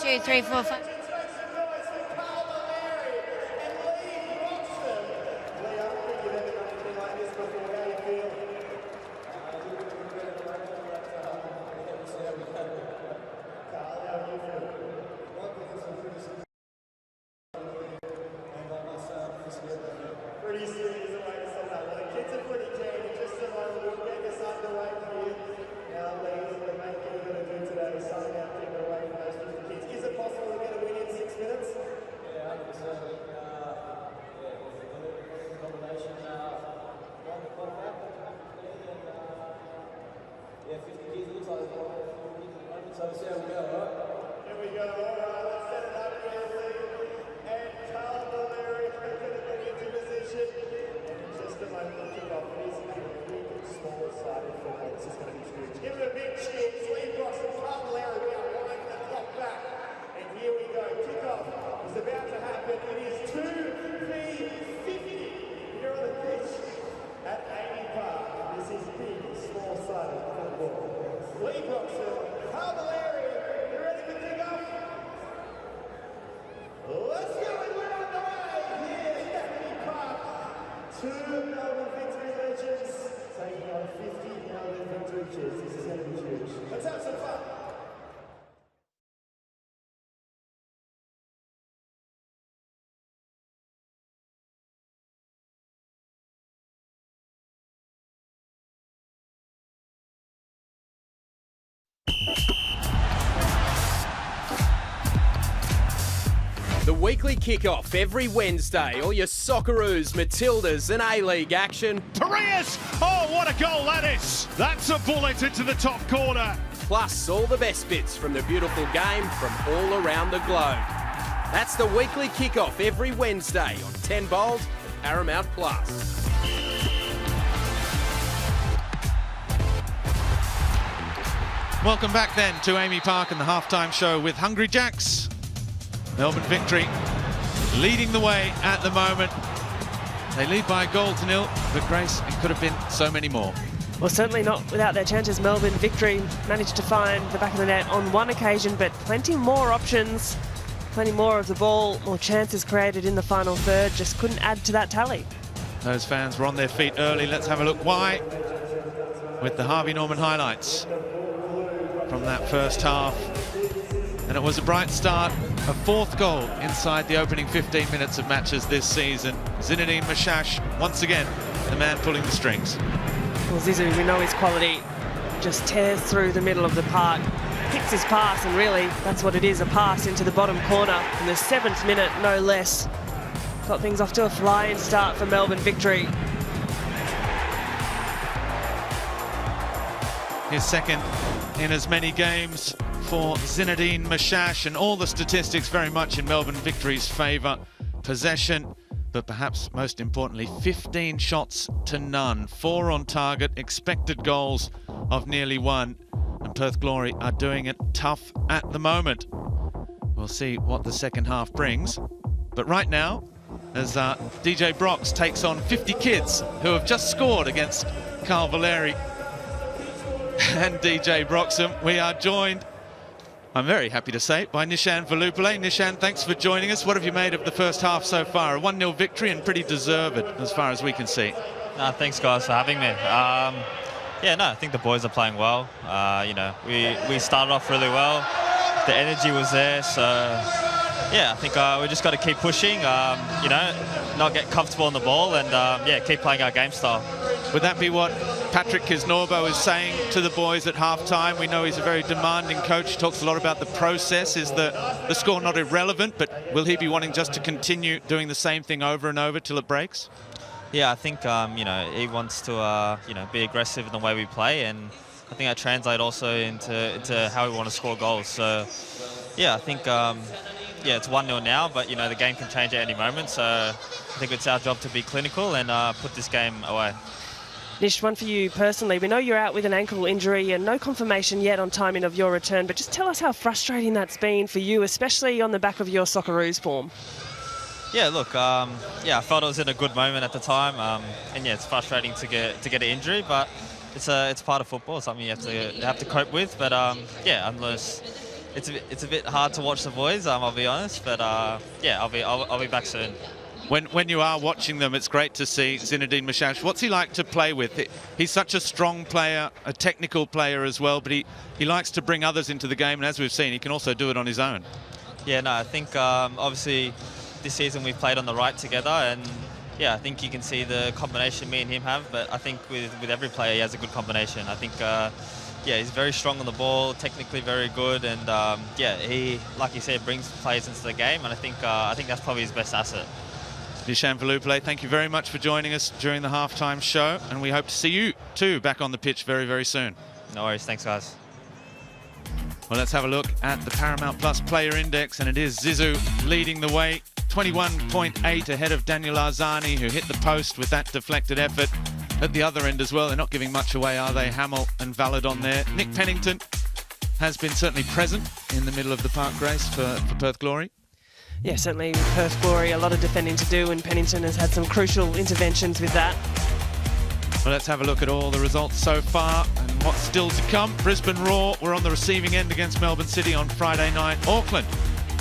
Two, three, four, five. Pretty serious way to sum up. The kids are pretty keen. Just a moment, we'll get this underway for you. Now, ladies, the main thing we're going to do today is something out there away from those 50 kids. Is it possible to get a win in 6 minutes? Yeah, 100%. The combination around the clock back, and 50 kids looks like it's 4 kids at the moment, so we'll see how we go, alright? Here we go, alright, let's set it up here, Lee. And Carl Valeri is going to get into position. And in just a moment, we'll kick off. It is a big, small-sided football. This is going to be huge. Give it a big cheer. Lee Brox and Carl Valeri now wind the clock back. And here we go. Kick-off is about to happen. It is 2v50 here on the pitch at Amy Park. This is big, small-sided football. Lee Brox and Carl Valeri, you ready to kick off? Let's go, and we're on the way here at Amy Park. 2 Melbourne Victory legends taking on 50 Melbourne Victory kids. This is going to be huge. Let's have some fun. The weekly kick-off every Wednesday. All your Socceroos, Matildas and A-League action. Parias! Oh, what a goal that is! That's a bullet into the top corner. Plus all the best bits from the beautiful game from all around the globe. That's the weekly kick-off every Wednesday on 10 Bold and Paramount Plus. Welcome back then to Amy Park and the halftime show with Hungry Jacks. Melbourne Victory leading the way at the moment. They lead by a goal to nil, but Grace, it could have been so many more. Well, certainly not without their chances. Melbourne Victory managed to find the back of the net on one occasion, but plenty more options, plenty more of the ball, more chances created in the final third, just couldn't add to that tally. Those fans were on their feet early. Let's have a look why with the Harvey Norman highlights from that first half. And it was a bright start, a fourth goal inside the opening 15 minutes of matches this season. Zinedine Mashash, once again, the man pulling the strings. Well, Zizou, we know his quality, just tears through the middle of the park, picks his pass, and really, that's what it is, a pass into the bottom corner in the 7th minute, no less. Got things off to a flying start for Melbourne Victory. His second in as many games for Zinedine Mashash, and all the statistics very much in Melbourne Victory's favour. Possession, but perhaps most importantly, 15 shots to none, 4 on target, expected goals of nearly 1, and Perth Glory are doing it tough at the moment. We'll see what the second half brings, but right now, as DJ Brox takes on 50 kids who have just scored against Carl Valeri and DJ Broxham, we are joined, I'm very happy to say, by Nishan Valupale. Nishan, thanks for joining us. What have you made of the first half so far? A 1-0 victory and pretty deserved as far as we can see. Thanks, guys, for having me. I think the boys are playing well. We started off really well. The energy was there, so I think we just got to keep pushing, not get comfortable on the ball and, keep playing our game style. Would that be what Patrick Kisnorbo is saying to the boys at half-time? We know he's a very demanding coach. He talks a lot about the process. Is the score not irrelevant, but will he be wanting just to continue doing the same thing over and over till it breaks? Yeah, I think, he wants to, be aggressive in the way we play, and I think that translates also into how we want to score goals. So, I think, it's 1-0 now, but, the game can change at any moment. So I think it's our job to be clinical and put this game away. Nish, one for you personally. We know you're out with an ankle injury and no confirmation yet on timing of your return, but just tell us how frustrating that's been for you, especially on the back of your Socceroos form. Yeah, look, I felt it was in a good moment at the time, it's frustrating to get an injury, but it's part of football, something you have to cope with. But unless it's a bit hard to watch the boys, I'll be honest, but I'll be back soon. When you are watching them, it's great to see Zinedine Mashash. What's he like to play with? He's such a strong player, a technical player as well, but he likes to bring others into the game, and as we've seen, he can also do it on his own. Yeah, no, I think obviously this season we've played on the right together, and I think you can see the combination me and him have, but I think with every player he has a good combination. I think he's very strong on the ball, technically very good, and he, like you said, brings players into the game, and I think that's probably his best asset. Nishan Valupale, thank you very much for joining us during the halftime show, and we hope to see you too back on the pitch very, very soon. No worries, thanks guys. Well, let's have a look at the Paramount Plus player index, and it is Zizou leading the way, 21.8 ahead of Daniel Arzani, who hit the post with that deflected effort. At the other end as well, they're not giving much away, are they? Hamill and Valid on there. Nick Pennington has been certainly present in the middle of the park, Grace, for Perth Glory. Yeah, certainly Perth Glory, a lot of defending to do, and Pennington has had some crucial interventions with that. Well, let's have a look at all the results so far and what's still to come. Brisbane Roar were on the receiving end against Melbourne City on Friday night. Auckland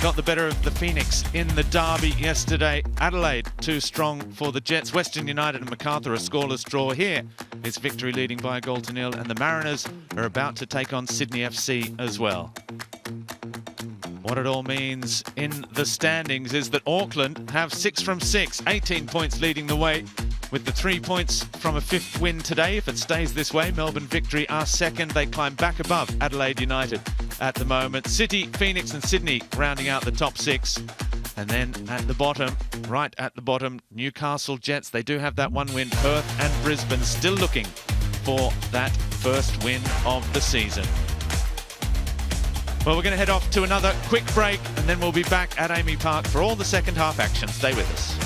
got the better of the Phoenix in the derby yesterday. Adelaide too strong for the Jets. Western United and MacArthur a scoreless draw here. It's Victory leading by a goal to nil, and the Mariners are about to take on Sydney FC as well. What it all means in the standings is that Auckland have 6 from 6, 18 points leading the way, with the 3 points from a 5th win today. If it stays this way, Melbourne Victory are second. They climb back above Adelaide United at the moment. City, Phoenix and Sydney rounding out the top 6. And then at the bottom, right at the bottom, Newcastle Jets. They do have that one win. Perth and Brisbane still looking for that first win of the season. Well, we're going to head off to another quick break, and then we'll be back at Amy Park for all the second half action. Stay with us.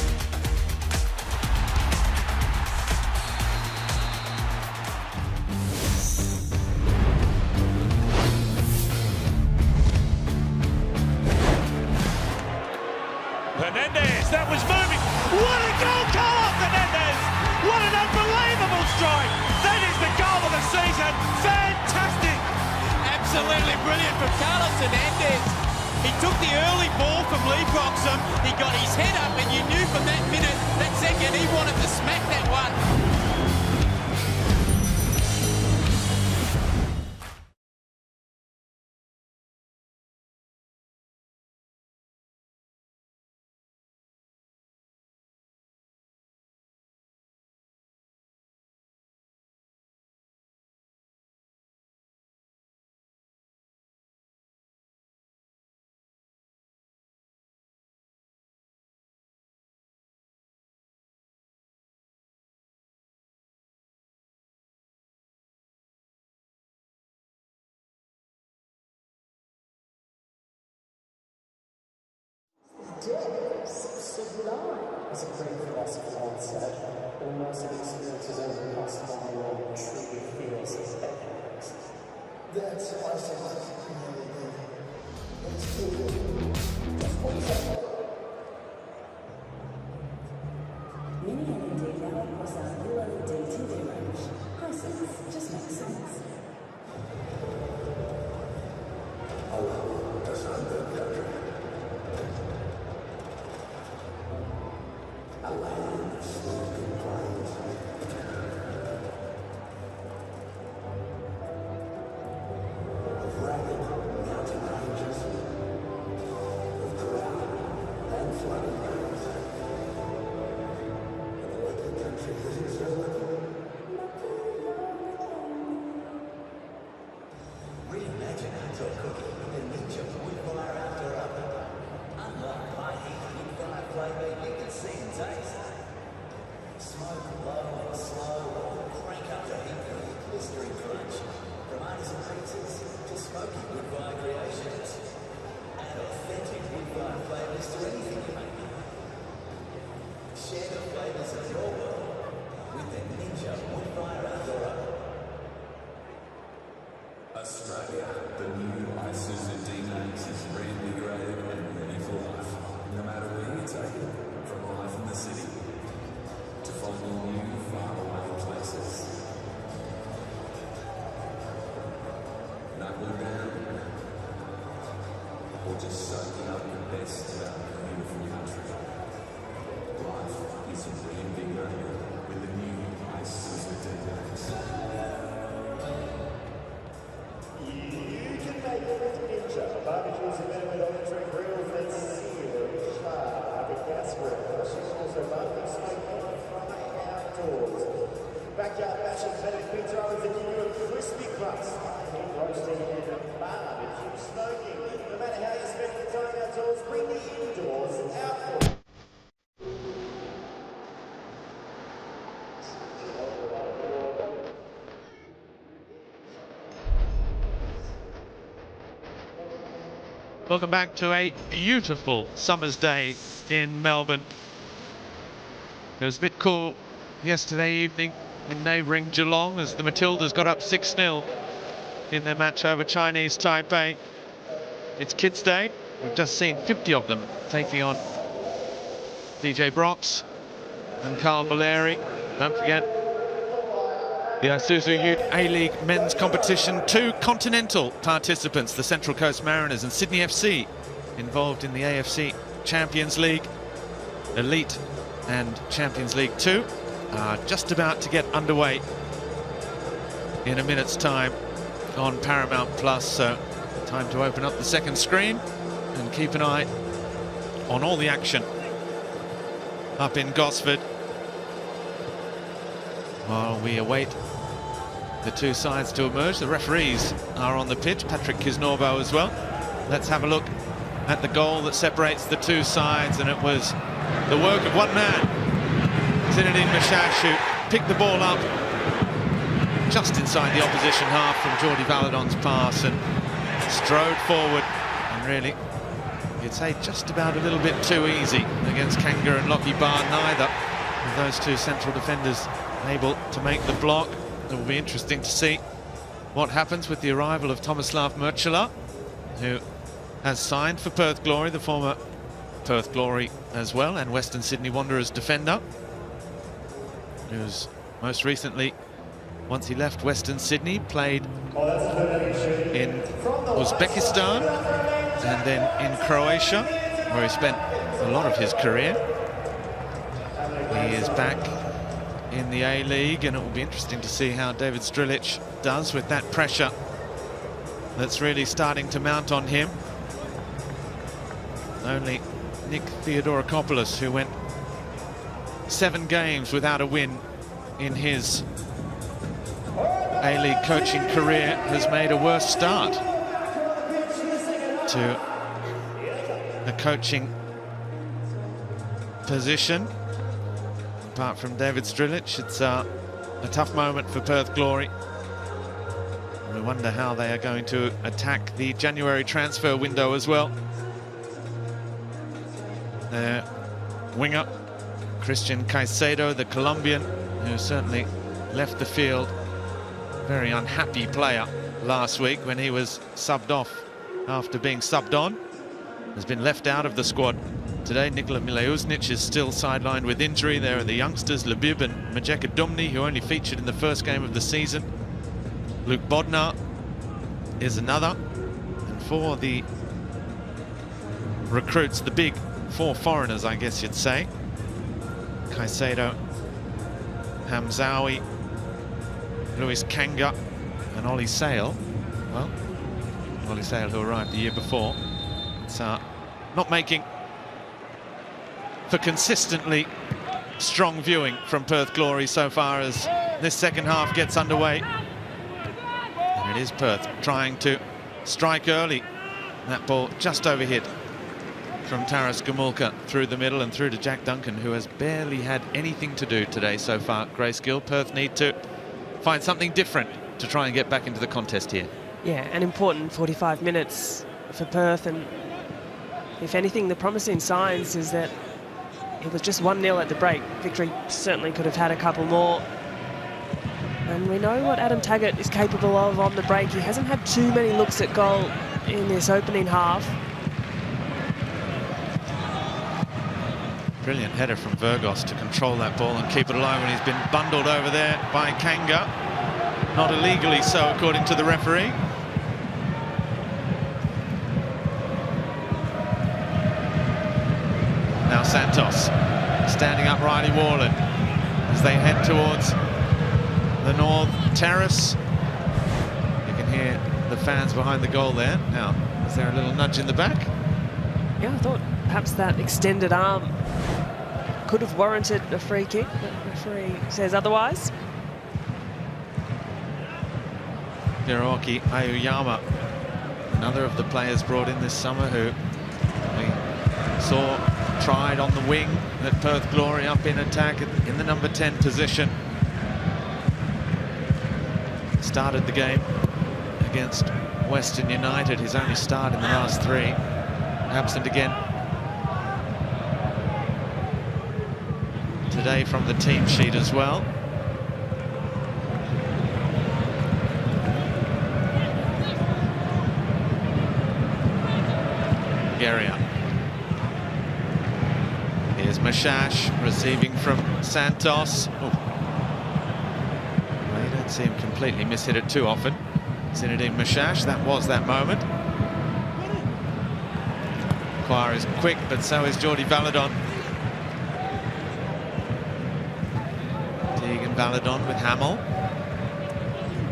Hernandez, that was moving. What a goal, Carlos Hernandez! What an unbelievable strike! That is the goal of the season. Fantastic! Absolutely brilliant from Carlos Hernandez. He took the early ball from Lee Broxham. He got his head up, and you knew from that minute, that second, he wanted to smack that one. As a great philosopher once said, the immersive experience is only possible when one truly feels its echoes. That's why I say it's too good. Just 1 second. Mini LED now across our new LED TV range. Prices just make sense. Oh, that's not good, country. Australia, the new Isuzu UTE is reinvigorated and ready for life. No matter where you take it, from life in the city to finding new, faraway places. Knuckle down, or just soaking up the best of our beautiful country. Life is reinvigorated with the new Isuzu UTE. You can make it with Ninja. Barbecues are better with electric grills that sear, charred, have a gas grill. You can also barbecue, smoke, and fry outdoors. Backyard bashing better pizza ovens that give you a crispy crust. Heat roasting and barbecue smoking. No matter how you spend your time outdoors, bring the indoors outdoors. Welcome back to a beautiful summer's day in Melbourne. It was a bit cool yesterday evening in neighbouring Geelong as the Matildas got up 6-0 in their match over Chinese Taipei. It's Kids Day. We've just seen 50 of them taking on DJ Brox and Carl Valeri. Don't forget the Isuzu UTE A-League men's competition. 2 continental participants, the Central Coast Mariners and Sydney FC, involved in the AFC Champions League. Elite and Champions League 2 are just about to get underway in a minute's time on Paramount Plus. So time to open up the second screen and keep an eye on all the action up in Gosford while we await the two sides to emerge. The referees are on the pitch, Patrick Kisnorbo as well. Let's have a look at the goal that separates the two sides, and it was the work of one man, Zinedine Machach, who picked the ball up just inside the opposition half from Jordi Valadon's pass and strode forward, and really, you'd say just about a little bit too easy against Kanga and Lockie Barr. Neither of those two central defenders able to make the block. It will be interesting to see what happens with the arrival of Tomislav Mrčela, who has signed for Perth Glory, the former Perth Glory as well, and Western Sydney Wanderers defender, who's most recently, once he left Western Sydney, played in Uzbekistan and then in Croatia, where he spent a lot of his career. He is back in the A-League, and it will be interesting to see how David Strilic does with that pressure that's really starting to mount on him. Only Nick Theodorakopoulos, who went 7 games without a win in his A-League coaching career, has made a worse start to a coaching position. Apart from David Strilic, it's a tough moment for Perth Glory. We wonder how they are going to attack the January transfer window as well. Their winger, Christian Caicedo, the Colombian, who certainly left the field, very unhappy player last week when he was subbed off after being subbed on, has been left out of the squad. Today, Nikola Mileuznic is still sidelined with injury. There are the youngsters, Labib and Majeka Dumni, who only featured in the first game of the season. Luke Bodnar is another. And for the recruits, the big 4 foreigners, I guess you'd say, Caicedo, Hamzawi, Luis Kanga and Ollie Sale. Well, Ollie Sale, who arrived the year before. It's not making for consistently strong viewing from Perth Glory so far as this second half gets underway. And it is Perth trying to strike early. That ball just overhit from Taras Gomulka through the middle and through to Jack Duncan, who has barely had anything to do today so far. Grace Gill, Perth need to find something different to try and get back into the contest here. Yeah, an important 45 minutes for Perth, and if anything, the promising signs is that it was just 1-0 at the break. Victory certainly could have had a couple more. And we know what Adam Taggart is capable of on the break. He hasn't had too many looks at goal in this opening half. Brilliant header from Virgos to control that ball and keep it alive when he's been bundled over there by Kanga. Not illegally so, according to the referee. Now Santos standing up Riley Warland as they head towards the North Terrace. You can hear the fans behind the goal there. Now, is there a little nudge in the back? Yeah, I thought perhaps that extended arm could have warranted a free kick, but the referee says otherwise. Hiroaki Aoyama, another of the players brought in this summer who we saw tried on the wing at Perth Glory, up in attack in the number 10 position. Started the game against Western United, his only start in the last 3. Absent again today from the team sheet as well. Geria. Here's Mashash receiving from Santos. Oh. Well, you don't see him completely miss-hit it too often. Zinedine Mashash, that was that moment. Quire is quick, but so is Jordi Valadon. Tegan Valadon with Hamill.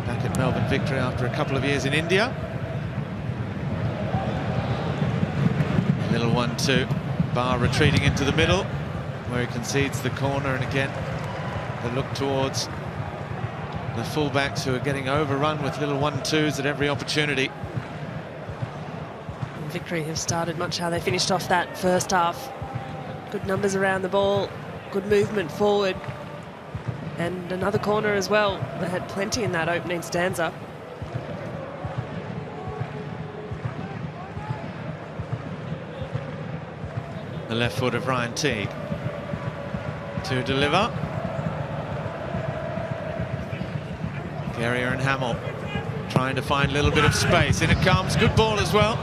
Back at Melbourne Victory after a couple of years in India. A little 1-2. Barr retreating into the middle, where he concedes the corner, and again the look towards the fullbacks who are getting overrun with little 1-2s at every opportunity. Victory have started much how they finished off that first half. Good numbers around the ball, good movement forward, and another corner as well. They had plenty in that opening stanza. The left foot of Ryan Teague to deliver. Guerrier and Hamill trying to find a little bit of space. In it comes, good ball as well.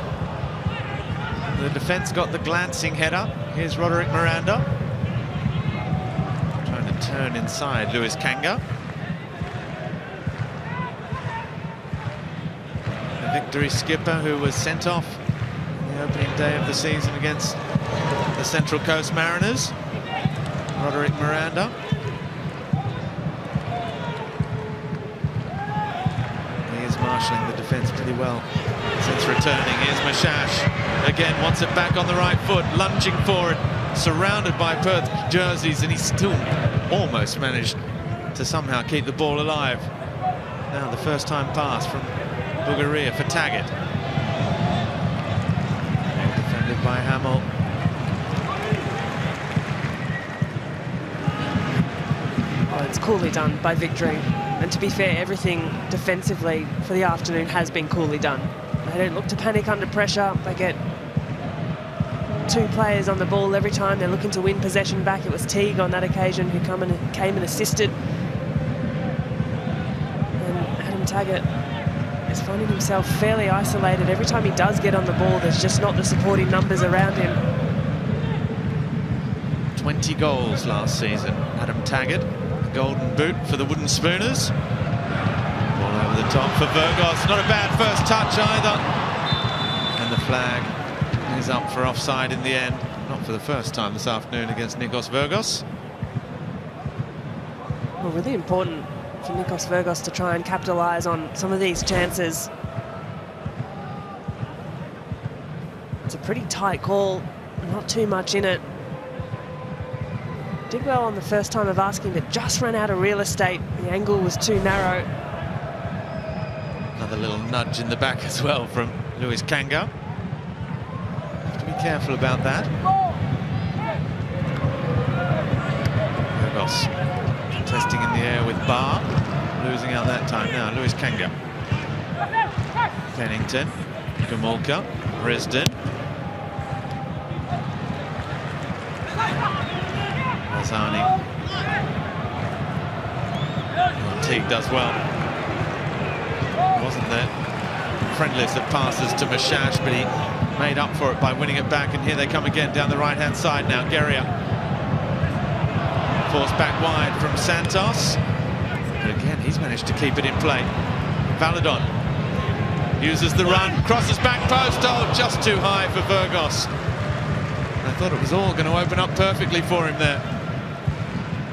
The defence got the glancing header. Here's Roderick Miranda. Trying to turn inside Lewis Kanga. The Victory skipper who was sent off on the opening day of the season against the Central Coast Mariners. Roderick Miranda. He is marshalling the defence pretty well since returning. Here's Mashash. Again, wants it back on the right foot, lunging forward, surrounded by Perth jerseys, and he still almost managed to somehow keep the ball alive. Now the first time pass from Bugaria for Taggart. Defended by Hamill. Oh, it's coolly done by Victory. And to be fair, everything defensively for the afternoon has been coolly done. They don't look to panic under pressure. They get 2 players on the ball every time. They're looking to win possession back. It was Teague on that occasion who came and assisted. And Adam Taggart is finding himself fairly isolated. Every time he does get on the ball, there's just not the supporting numbers around him. 20 goals last season. Adam Taggart, the golden boot for the Wooden Spooners. Ball over the top for Virgos. Not a bad first touch either. And the flag is up for offside in the end. Not for the first time this afternoon against Nikos Virgos. Well, really important for Nikos Virgos to try and capitalise on some of these chances. It's a pretty tight call, not too much in it. Did well on the first time of asking, but just ran out of real estate. The angle was too narrow. Another little nudge in the back as well from Lewis Kanga. Have to be careful about that. Virgos contesting in the air with Barr, losing out that time. Now Lewis Kanga. Pennington, Gamulka, Risden. Azani. Oh, Teague does well. Wasn't there friendliest of passes to Mashash, but he made up for it by winning it back. And here they come again down the right-hand side now. Guerrier forced back wide from Santos. But again, he's managed to keep it in play. Valadon uses the run, crosses back post. Oh, just too high for Virgos. I thought it was all going to open up perfectly for him there.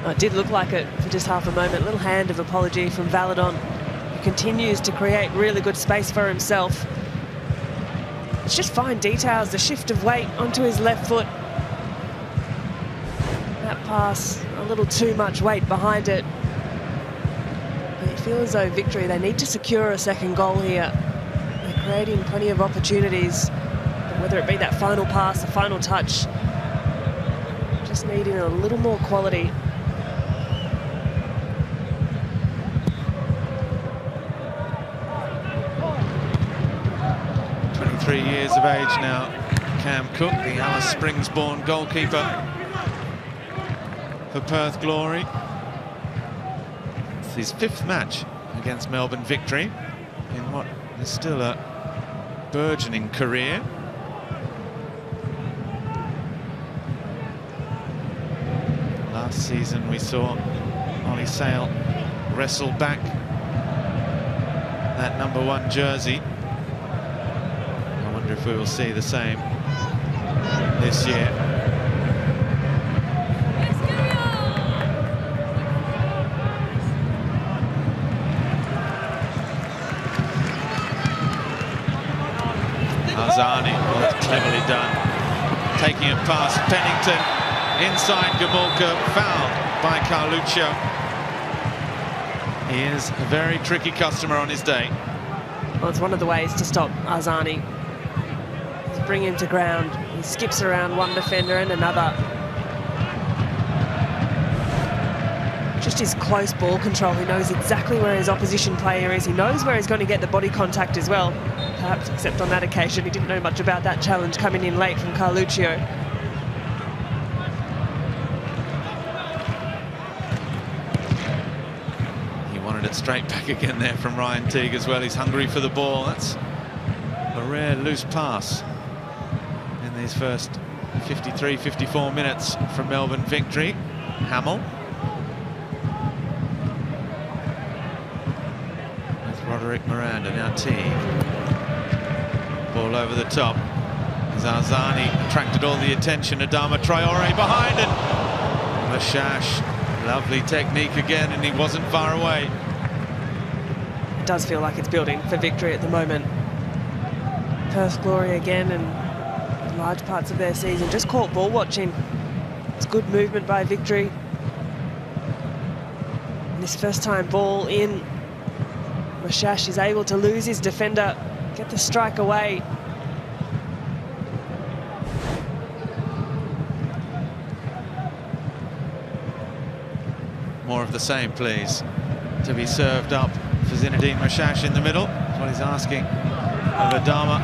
Oh, it did look like it for just half a moment. Little hand of apology from Valadon, who continues to create really good space for himself. It's just fine details, the shift of weight onto his left foot. That pass, a little too much weight behind it. But it feels as though Victory, they need to secure a second goal here. They're creating plenty of opportunities, whether it be that final pass, the final touch. Just needing a little more quality. Years of age now, Cam Cook, the Alice Springs-born goalkeeper for Perth Glory. It's his 5th match against Melbourne Victory in what is still a burgeoning career. Last season we saw Ollie Sale wrestle back that #1 jersey. If we will see the same this year. Azani, well, that's cleverly done. Taking it past Pennington, inside Gamulka, fouled by Carluccio. He is a very tricky customer on his day. Well, it's one of the ways to stop Azani. Bring him to ground. He skips around one defender and another. Just his close ball control. He knows exactly where his opposition player is. He knows where he's going to get the body contact as well. Perhaps, except on that occasion, he didn't know much about that challenge coming in late from Carluccio. He wanted it straight back again there from Ryan Teague as well. He's hungry for the ball. That's a rare loose pass in these first 53, 54 minutes from Melbourne victory. Hamill. With Roderick Miranda, now Teague. Ball over the top. Zarzani attracted all the attention. Adama Traore behind it. Mashash, lovely technique again, and he wasn't far away. It does feel like it's building for victory at the moment. Perth glory again, and large parts of their season just caught ball watching. It's good movement by Victory. And this first time ball in, Mashash is able to lose his defender, get the strike away. More of the same, please. To be served up for Zinedine Mashash in the middle. That's what he's asking of Adama,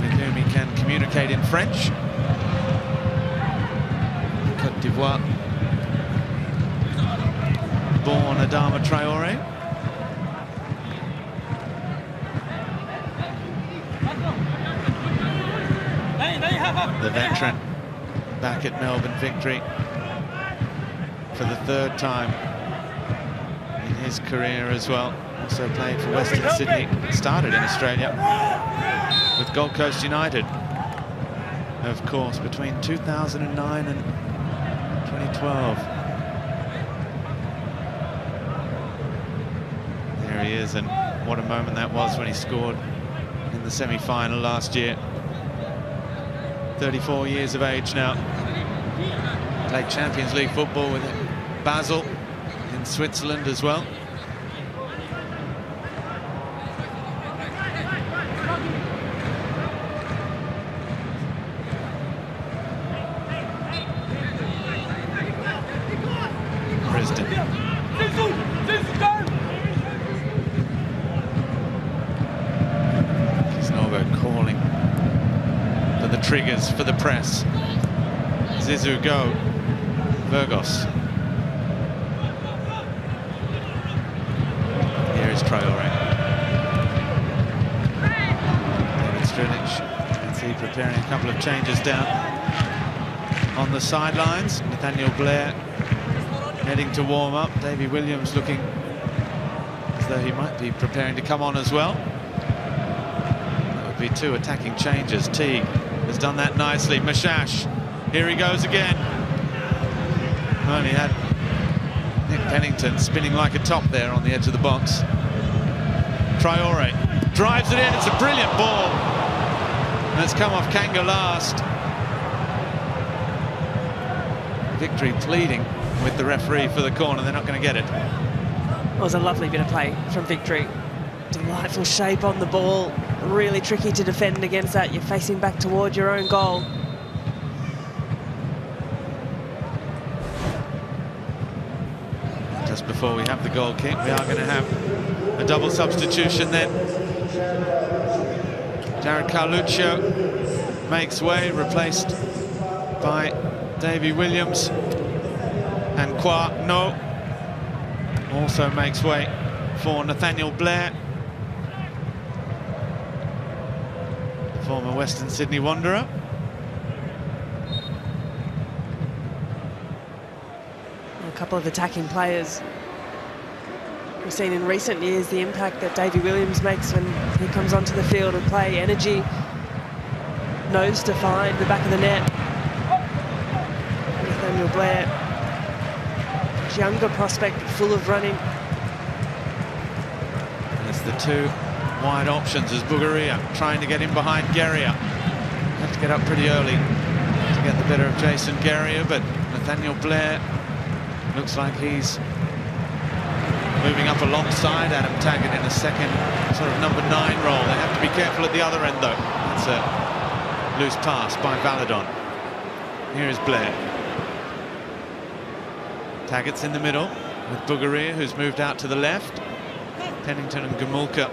with whom he can communicate in French. Côte d'Ivoire born Adama Traore. The veteran back at Melbourne victory for the third time in his career as well. Also played for Western Sydney, started in Australia with Gold Coast United, of course, between 2009 and 2012. There he is, and what a moment that was when he scored in the semi-final last year. 34 years of age now. Played Champions League football with Basel in Switzerland as well. Brisbane. Kisnorbo calling for the triggers, for the press. Zizou go. Virgos. Here is Traore. David Strilic, you can see preparing a couple of changes down on the sidelines. Nathaniel Blair heading to warm up. Davy Williams looking as though he might be preparing to come on as well. That would be two attacking changes. Teague has done that nicely. Mashash, here he goes again. Well, he had Nick Pennington spinning like a top there on the edge of the box. Traore drives it in. It's a brilliant ball. And it's come off Kanga last. Victory pleading with the referee for the corner. They're not going to get it. It was a lovely bit of play from Victory. Delightful shape on the ball. Really tricky to defend against that. You're facing back toward your own goal. Just before we have the goal kick, we are going to have a double substitution then. Jared Carluccio makes way, replaced by Davy Williams. And No also makes way for Nathaniel Blair, the former Western Sydney Wanderer. A couple of attacking players. We've seen in recent years the impact that Davy Williams makes when he comes onto the field of play. Energy, knows to find the back of the net. Nathaniel Blair, younger prospect, but full of running. There's the two wide options as Bugaria trying to get in behind Guerrier. Have to get up pretty early to get the better of Jason Guerrier, but Nathaniel Blair looks like he's moving up alongside Adam Taggart in a second sort of number 9 role. They have to be careful at the other end though. That's a loose pass by Valadon. Here is Blair. Taggart's in the middle with Bugaria, who's moved out to the left. Pennington and Gamulka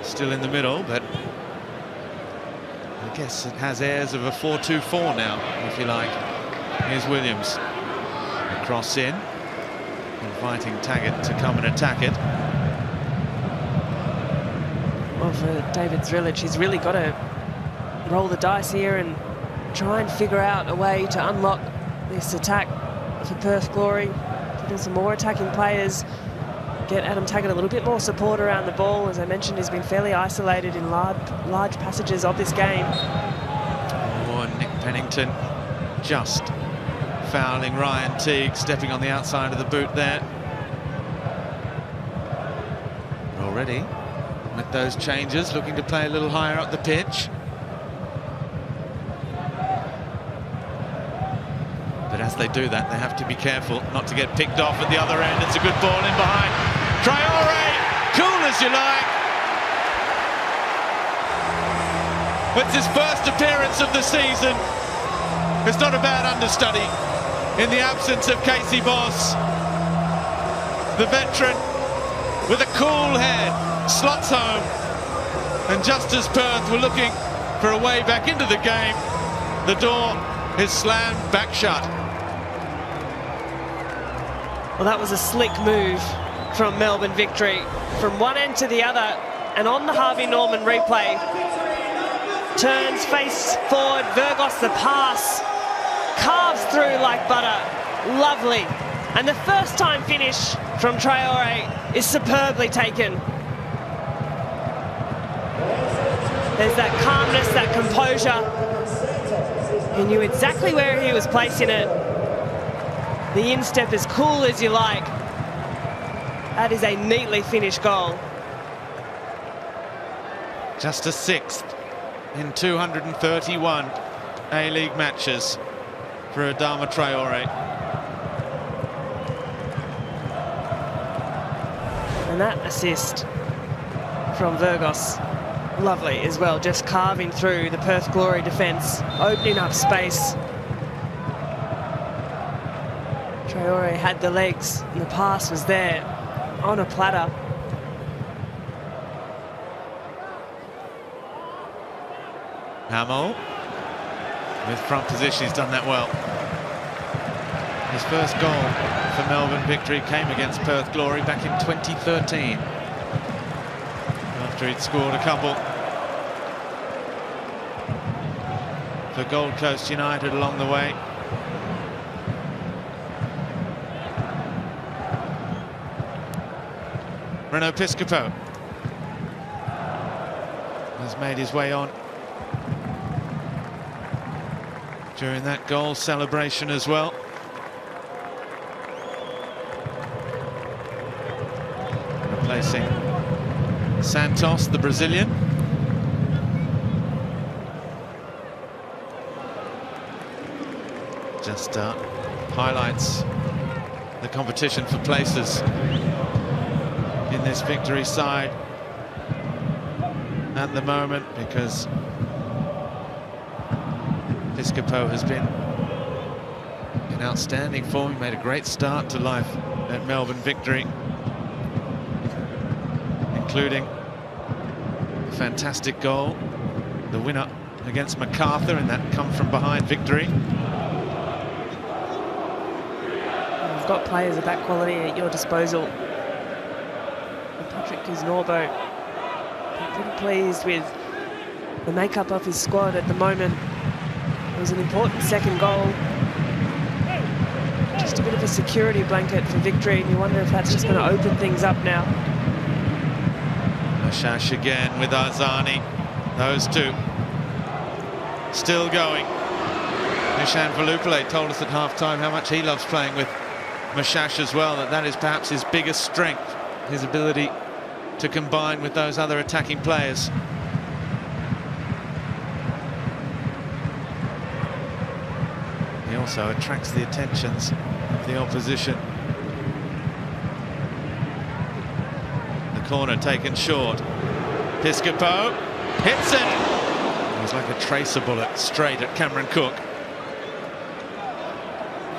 still in the middle, but I guess it has airs of a 4-2-4 now, if you like. Here's Williams. A cross in, inviting Taggart to come and attack it. Well, for David Strilic, he's really got to roll the dice here and try and figure out a way to unlock this attack for Perth Glory. Put in some more attacking players. Get Adam Taggart a little bit more support around the ball. As I mentioned, he's been fairly isolated in large passages of this game. Oh, Nick Pennington just fouling Ryan Teague, stepping on the outside of the boot there. Already, with those changes, looking to play a little higher up the pitch. But as they do that, they have to be careful not to get picked off at the other end. It's a good ball in behind. Traore, cool as you like. It's his first appearance of the season. It's not a bad understudy in the absence of Casey Boss. The veteran with a cool head slots home. And just as Perth were looking for a way back into the game, the door is slammed back shut. Well, that was a slick move from Melbourne Victory. From one end to the other, and on the Harvey Norman replay, turns face forward, Virgos the pass, carves through like butter, lovely. And the first time finish from Traore is superbly taken. There's that calmness, that composure. He knew exactly where he was placing it. The instep as cool as you like. That is a neatly finished goal. Just a sixth in 231 A-League matches for Adama Traore. And that assist from Virgos, lovely as well, just carving through the Perth Glory defence, opening up space. Traore had the legs and the pass was there on a platter. Hamill with front position, he's done that well. His first goal for Melbourne Victory came against Perth Glory back in 2013. After he'd scored a couple for Gold Coast United along the way. Reno Piscopo has made his way on during that goal celebration as well. Replacing Santos, the Brazilian. Just highlights the competition for places in this Victory side at the moment, because Piscopo has been in outstanding form. He made a great start to life at Melbourne Victory, including a fantastic goal, the winner against MacArthur in that come-from-behind victory. You've got players of that quality at your disposal. And Patrick Kuznorbo, pretty pleased with the makeup of his squad at the moment. It was an important second goal. Just a bit of a security blanket for Victory, and you wonder if that's just going to open things up now. Mashash again with Arzani. Those two still going. Nishan Valupale told us at half-time how much he loves playing with Mashash as well, that is perhaps his biggest strength, his ability to combine with those other attacking players. He also attracts the attentions of the opposition. The corner taken short. Piscopo hits it. It was like a tracer bullet straight at Cameron Cook.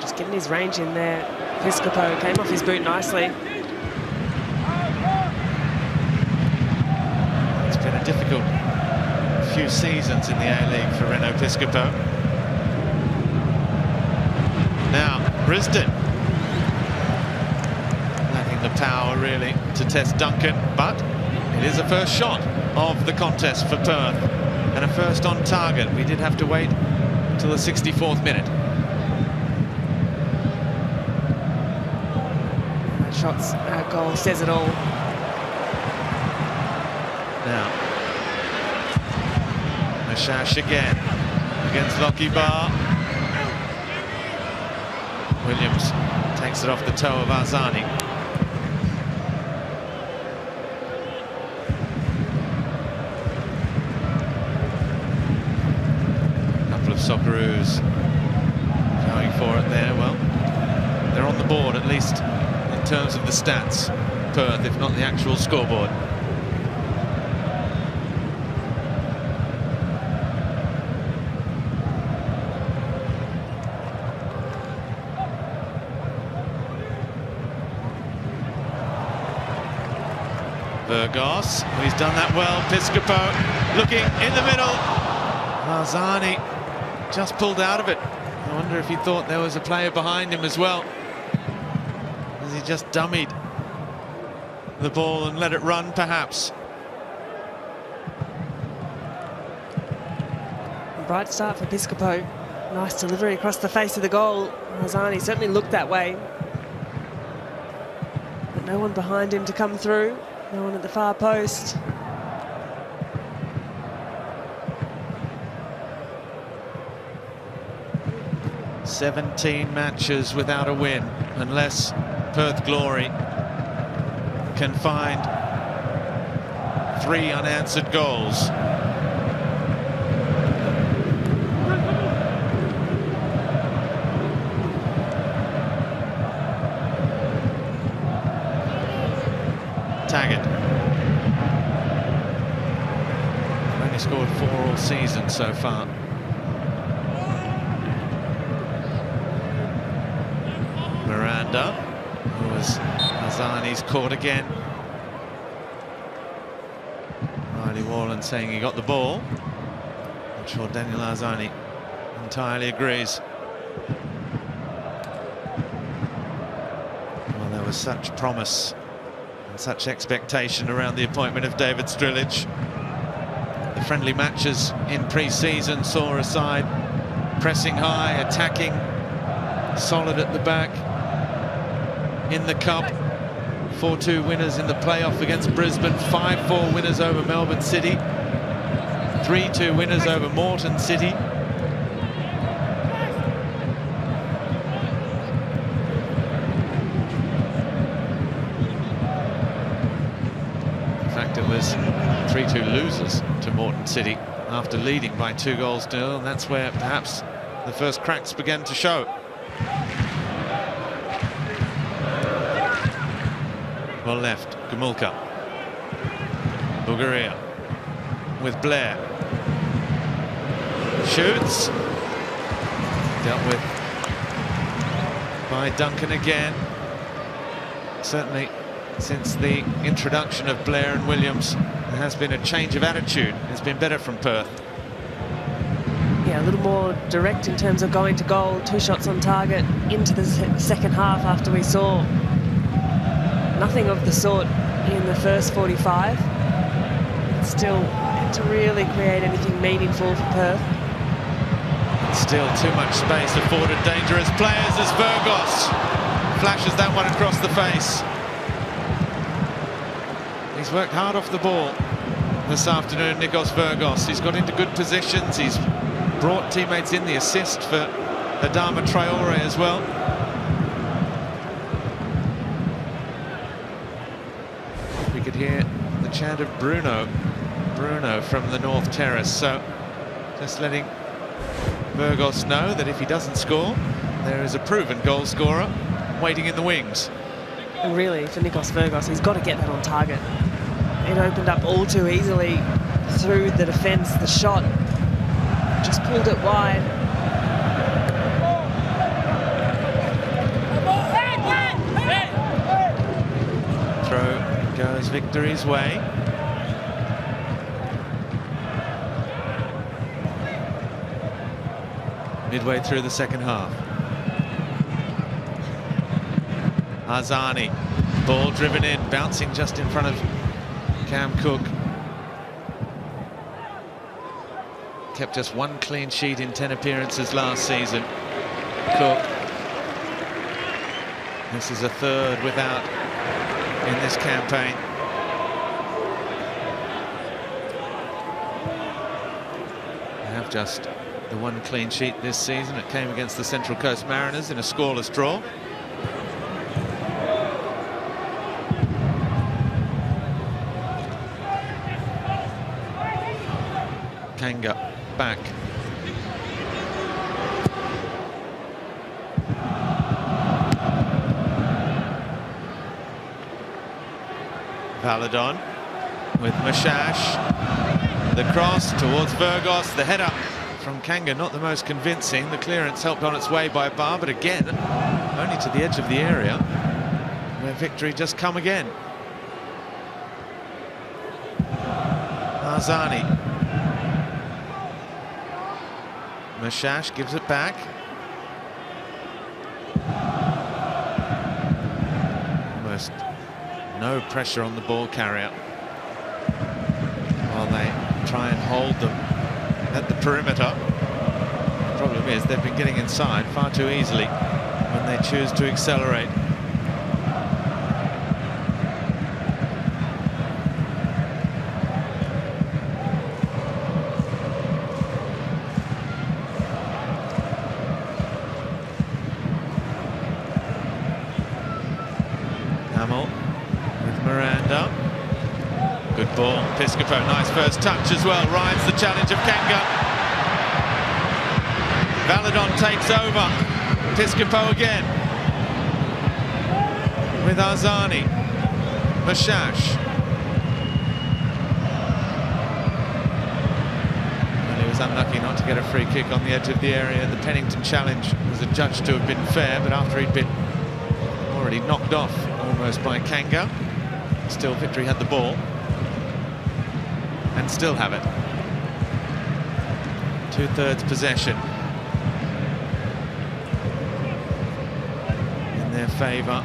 Just getting his range in there. Piscopo came off his boot nicely. It's been a difficult few seasons in the A-League for Reno Piscopo. Now, Brisbane lacking the power really to test Duncan, but it is the first shot of the contest for Perth. and a first on target. We did have to wait until the 64th minute. That shot's our goal says it all. Now, Ashash again against Lockie Barr. Williams takes it off the toe of Arzani. A couple of Socceroos going for it there. Well, they're on the board, at least in terms of the stats, Perth, if not the actual scoreboard. Burgos, he's done that well. Piscopo looking in the middle. Arzani just pulled out of it. I wonder if he thought there was a player behind him as well, as he just dummied the ball and let it run, perhaps. Bright start for Piscopo. Nice delivery across the face of the goal. Arzani certainly looked that way, but no one behind him to come through. No one at the far post. "17 matches without a win, unless Perth Glory can find 3 unanswered goals." Taggart. Only scored 4 all season so far. Miranda, who was Arzani's caught again. Riley Warland saying he got the ball. I'm sure Daniel Arzani entirely agrees. Well, there was such promise, such expectation around the appointment of David Strilic. The friendly matches in pre-season saw a side pressing high, attacking, solid at the back. In the Cup, 4-2 winners in the playoff against Brisbane, 5-4 winners over Melbourne City, 3-2 winners over Moreton City. It was 3-2 losers to Moreton City after leading by 2-0, and that's where perhaps the first cracks began to show. Well left, Gumulka. Bulgaria with Blair. Shoots. Dealt with by Duncan again. Certainly, since the introduction of Blair and Williams, there has been a change of attitude. It's been better from Perth. Yeah, a little more direct in terms of going to goal. 2 shots on target into the second half after we saw nothing of the sort in the first 45. Still to really create anything meaningful for Perth. Still too much space afforded dangerous players as Burgos flashes that one across the face. He's worked hard off the ball this afternoon, Nikos Burgos. He's got into good positions. He's brought teammates in, the assist for Adama Traore as well. We could hear the chant of Bruno from the North Terrace. So just letting Burgos know that if he doesn't score, there is a proven goal scorer waiting in the wings. And really, for Nikos Burgos, he's got to get that on target. It opened up all too easily through the defence. The shot just pulled it wide. Throw goes Victory's way. Midway through the second half. Arzani, ball driven in, bouncing just in front of Cam Cook. kept just 1 clean sheet in 10 appearances last season. Cook. This is a 3rd without in this campaign. They have just the 1 clean sheet this season. It came against the Central Coast Mariners in a scoreless draw. Kanga back. Valadon with Mashash. The cross towards Virgos. The header from Kanga, not the most convincing. The clearance helped on its way by Barr, but again, only to the edge of the area, where victory just come again. Arzani. Mashash gives it back. Almost no pressure on the ball carrier while they try and hold them at the perimeter. The problem is they've been getting inside far too easily when they choose to accelerate. Piscopo, nice first touch as well, rides the challenge of Kanga. Valadon takes over. Piscopo again. With Arzani. Mashash. And he was unlucky not to get a free kick on the edge of the area. The Pennington challenge was adjudged to have been fair, but after he'd been already knocked off almost by Kanga, still Victory had the ball. And still have it. 2/3 possession in their favour.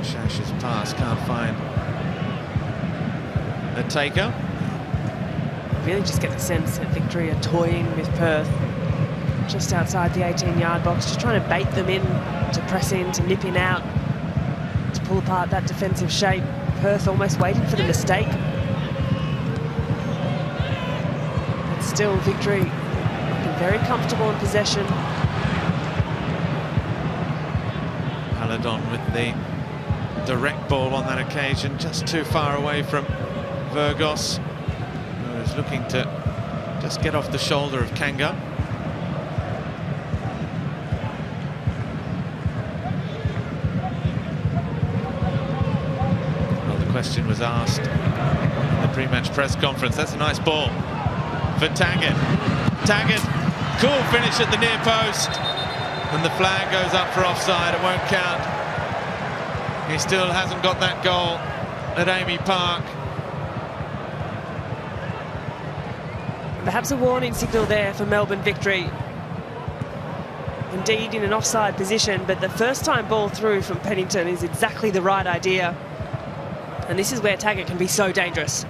Shash's pass can't find a taker. Really just get the sense that Victory are toying with Perth just outside the 18-yard box, just trying to bait them in, to press in, to nip in out, to pull apart that defensive shape. Perth almost waiting for the mistake. But still, Victory looking very comfortable in possession. Valadon with the direct ball on that occasion, just too far away from Virgos, who was looking to just get off the shoulder of Kanga. Question was asked in the pre-match press conference. That's a nice ball for Taggart. Taggart, cool finish at the near post, and the flag goes up for offside. It won't count. He still hasn't got that goal at Amy Park. Perhaps a warning signal there for Melbourne Victory. Indeed in an offside position, but the first time ball through from Pennington is exactly the right idea. And this is where Taggart can be so dangerous.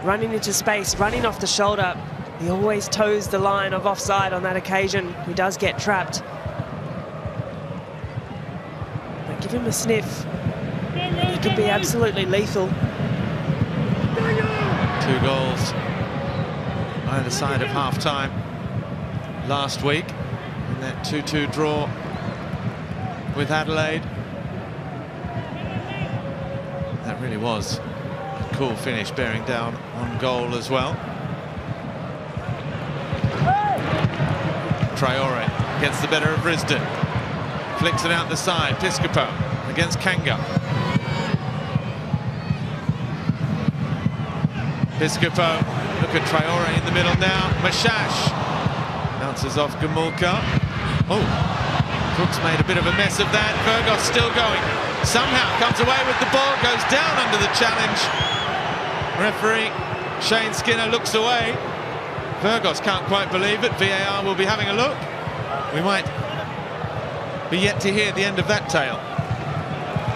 Running into space, running off the shoulder. He always toes the line of offside on that occasion. He does get trapped. But give him a sniff. He could be absolutely lethal. 2 goals either side of half-time last week in that 2-2 draw with Adelaide. That really was a cool finish, bearing down on goal as well. Traore gets the better of Risdon. Flicks it out the side. Piscopo against Kanga. Piscopo, look at Traore in the middle now. Mashash bounces off Gamulka. Oh, Cook's made a bit of a mess of that. Virgos still going. Somehow comes away with the ball, goes down under the challenge. Referee Shane Skinner looks away. Virgos can't quite believe it. VAR will be having a look. We might be yet to hear the end of that tale.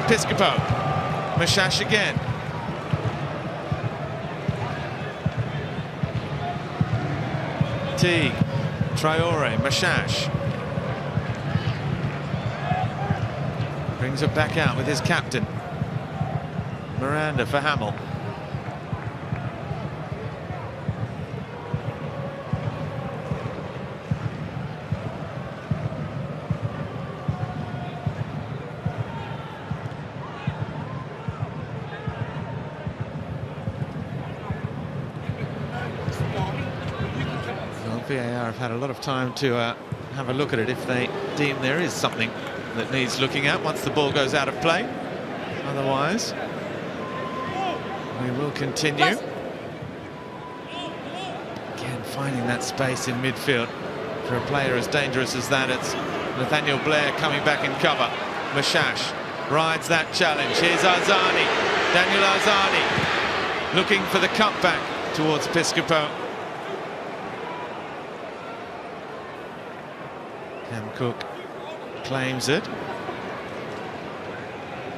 Piscopo, Mashash again. fatigue. Traore, Mashash. Brings it back out with his captain. Miranda for Hamill. VAR have had a lot of time to have a look at it if they deem there is something that needs looking at once the ball goes out of play. Otherwise, we will continue. Again, finding that space in midfield for a player as dangerous as that. It's Nathaniel Blair coming back in cover. Mashash rides that challenge. Here's Arzani. Daniel Arzani looking for the cutback towards Piscopo. Cam Cook claims it.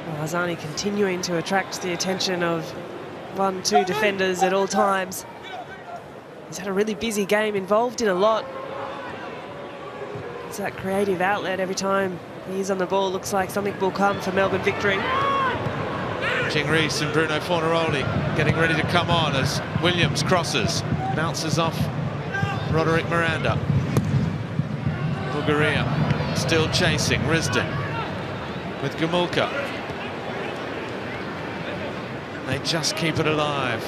Well, Arzani continuing to attract the attention of 1-2 defenders at all times. He's had a really busy game, involved in a lot. It's that creative outlet every time he's on the ball. Looks like something will come for Melbourne victory. Jing Rees and Bruno Fornaroli getting ready to come on as Williams crosses. Bounces off Roderick Miranda. Bulgaria still chasing. Risden with Gamulka. They just keep it alive.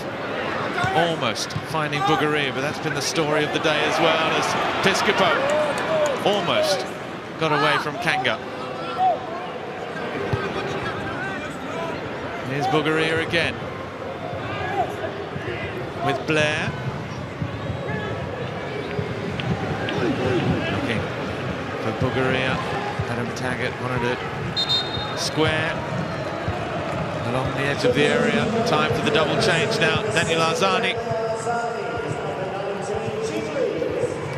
Almost finding Bulgaria, but that's been the story of the day as well, as Piscopo almost got away from Kanga. Here's Bulgaria again with Blair. Looking for Bulgaria. Adam Taggart wanted it square along the edge of the area. Time for the double change now. Daniel Arzani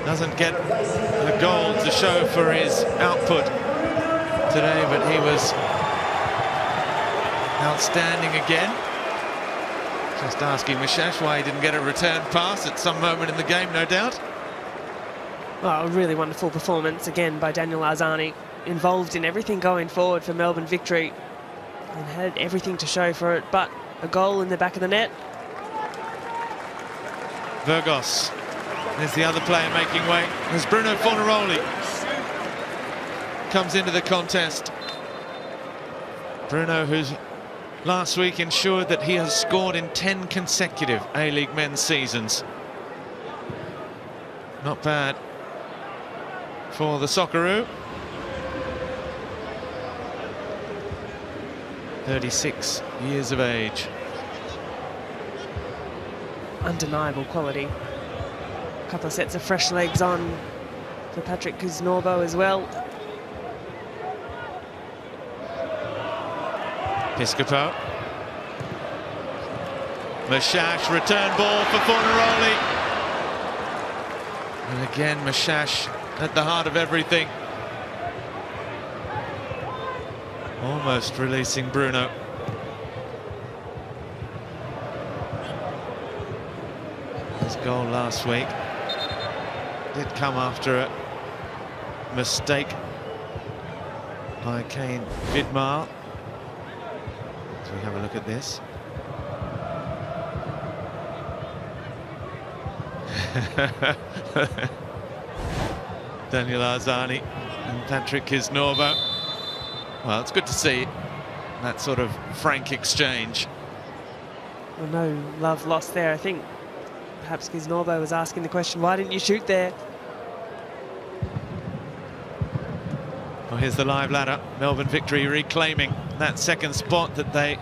doesn't get the goal to show for his output today, but he was outstanding again. Just asking Mashash why he didn't get a return pass at some moment in the game, no doubt. Well, a really wonderful performance again by Daniel Arzani, involved in everything going forward for Melbourne victory and had everything to show for it, but a goal in the back of the net. Virgos, there's the other player making way. There's Bruno Fornaroli. Comes into the contest. Bruno, who's last week ensured that he has scored in 10 consecutive A-League men's seasons. Not bad for the Socceroo. 36 years of age. Undeniable quality. A couple of sets of fresh legs on for Patrick Kuznorbo as well. Piscopo. Mashash, return ball for Fornaroli. And again, Mashash at the heart of everything. Almost releasing Bruno. His goal last week did come after a mistake by Kane Vidmar. So we have a look at this. Daniel Arzani and Patrick Kisnorbo. Well, it's good to see that sort of frank exchange. Well, no love lost there. I think perhaps Kisnorbo was asking the question, why didn't you shoot there? Well, here's the live ladder. Melbourne victory reclaiming that second spot that they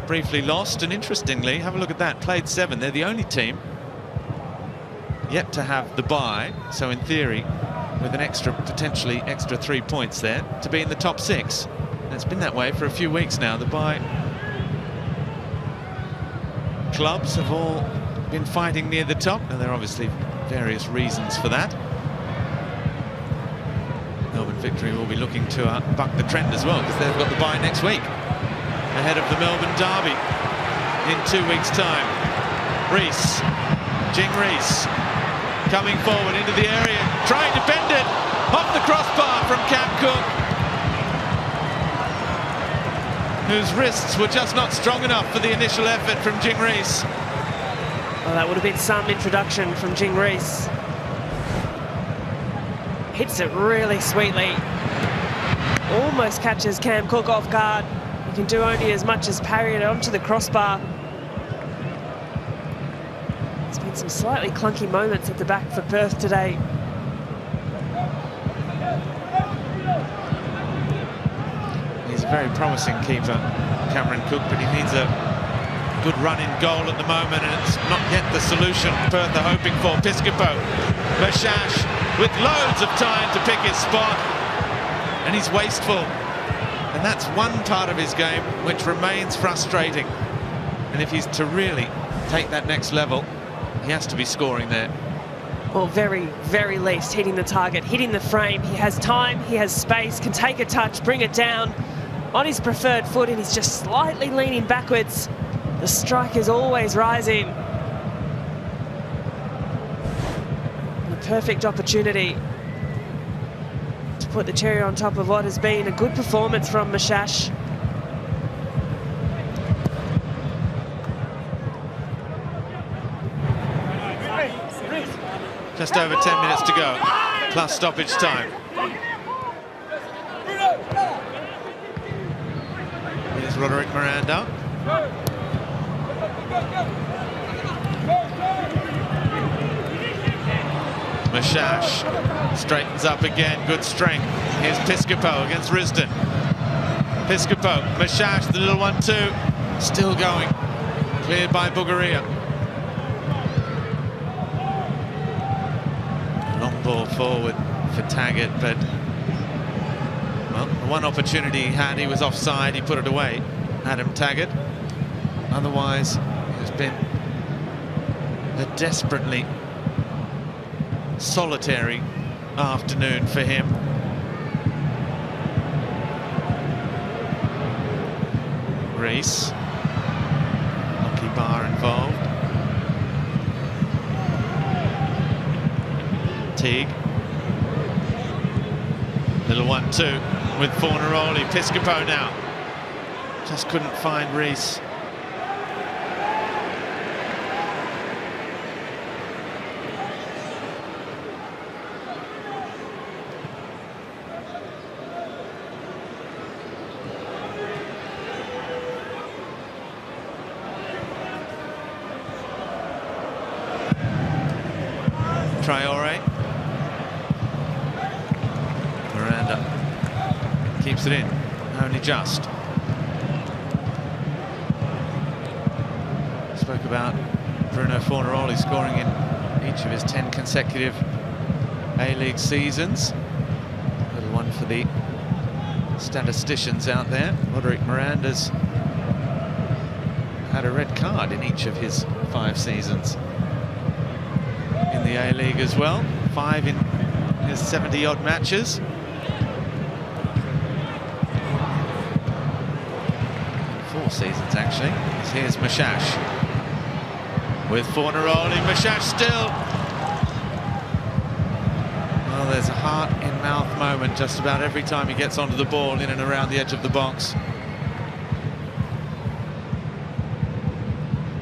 briefly lost. And interestingly, have a look at that. Played 7. They're the only team yet to have the bye. So in theory, with an extra, potentially extra 3 points there, to be in the top 6. And it's been that way for a few weeks now. The bye clubs have all been fighting near the top, and there are obviously various reasons for that. Melbourne victory will be looking to buck the trend as well, because they've got the bye next week ahead of the Melbourne derby in 2 weeks' time. Rees, Jing Rees, coming forward into the area, trying to bend it off the crossbar from Cam Cook, whose wrists were just not strong enough for the initial effort from Jing Rees. Well, that would have been some introduction from Jing Rees. Hits it really sweetly. Almost catches Cam Cook off guard. He can do only as much as parry it onto the crossbar. There's been some slightly clunky moments at the back for Perth today. He's a very promising keeper, Cameron Cook, but he needs a good run in goal at the moment, and it's not yet the solution Perth are hoping for. Piscopo, Mashash with loads of time to pick his spot, and he's wasteful. And that's one part of his game which remains frustrating. And if he's to really take that next level, he has to be scoring there. Well, very, very least hitting the target, hitting the frame. He has time, he has space, can take a touch, bring it down on his preferred foot, and he's just slightly leaning backwards. The strike is always rising. And a perfect opportunity to put the cherry on top of what has been a good performance from Mashash. Just over 10 minutes to go, plus stoppage time. Here's Roderick Miranda. Mashash straightens up again, good strength. Here's Piscopo against Risdon. Piscopo, Mashash, the little 1-2, still going. Cleared by Bugaria. Long ball forward for Taggart, but well, the one opportunity he had, he was offside, he put it away, Adam Taggart. Otherwise, it's been a desperately solitary afternoon for him. Rees, lucky bar involved. Teague, little 1-2 with Fornaroli. Piscopo now, just couldn't find Rees. Traore. Miranda keeps it in, only just. Spoke about Bruno Fornaroli scoring in each of his 10 consecutive A-League seasons. Little one for the statisticians out there. Roderick Miranda's had a red card in each of his 5 seasons in the A-League as well. 5 in his 70-odd matches. Four seasons, actually. Here's Mashash with Fornaroli. Mashash still. Well, there's a heart-in-mouth moment just about every time he gets onto the ball in and around the edge of the box.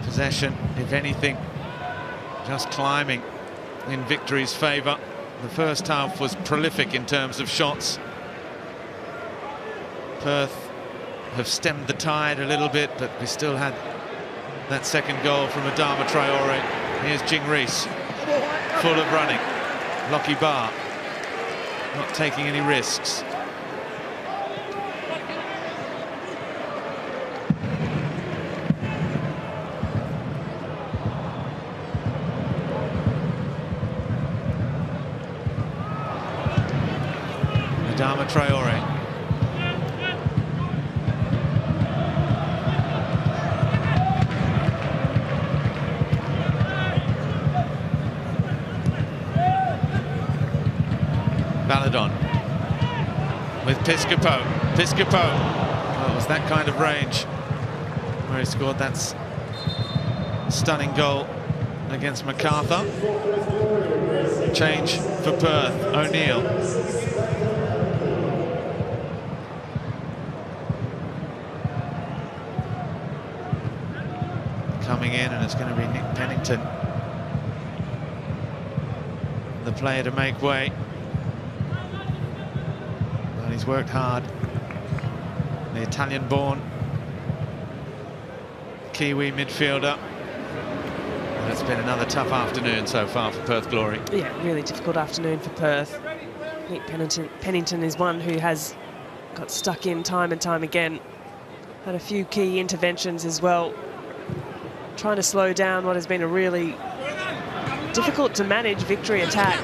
Possession, if anything, just climbing in victory's favour. The first half was prolific in terms of shots. Perth have stemmed the tide a little bit, but we still had that second goal from Adama Traore. Here's Jing Rees, full of running. Lockie Barr, not taking any risks. Adama Traore. Baladon with Piscopo. Piscopo. Oh, it was that kind of range where he scored that stunning goal against MacArthur. Change for Perth, O'Neill. Coming in, and it's going to be Nick Pennington, the player to make way. Well, he's worked hard. The Italian-born Kiwi midfielder. And it's been another tough afternoon so far for Perth Glory. Yeah, really difficult afternoon for Perth. Nick Pennington is one who has got stuck in time and time again. Had a few key interventions as well, trying to slow down what has been a really difficult to manage Victory attack.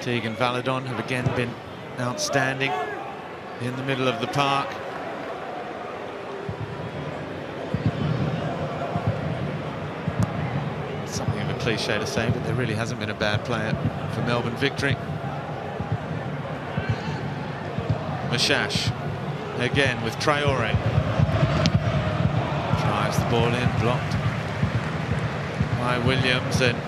Teague and Valadon have again been outstanding in the middle of the park. Something of a cliche to say, but there really hasn't been a bad player for Melbourne Victory. Mashash again with Traore. Drives the ball in, blocked by Williams, and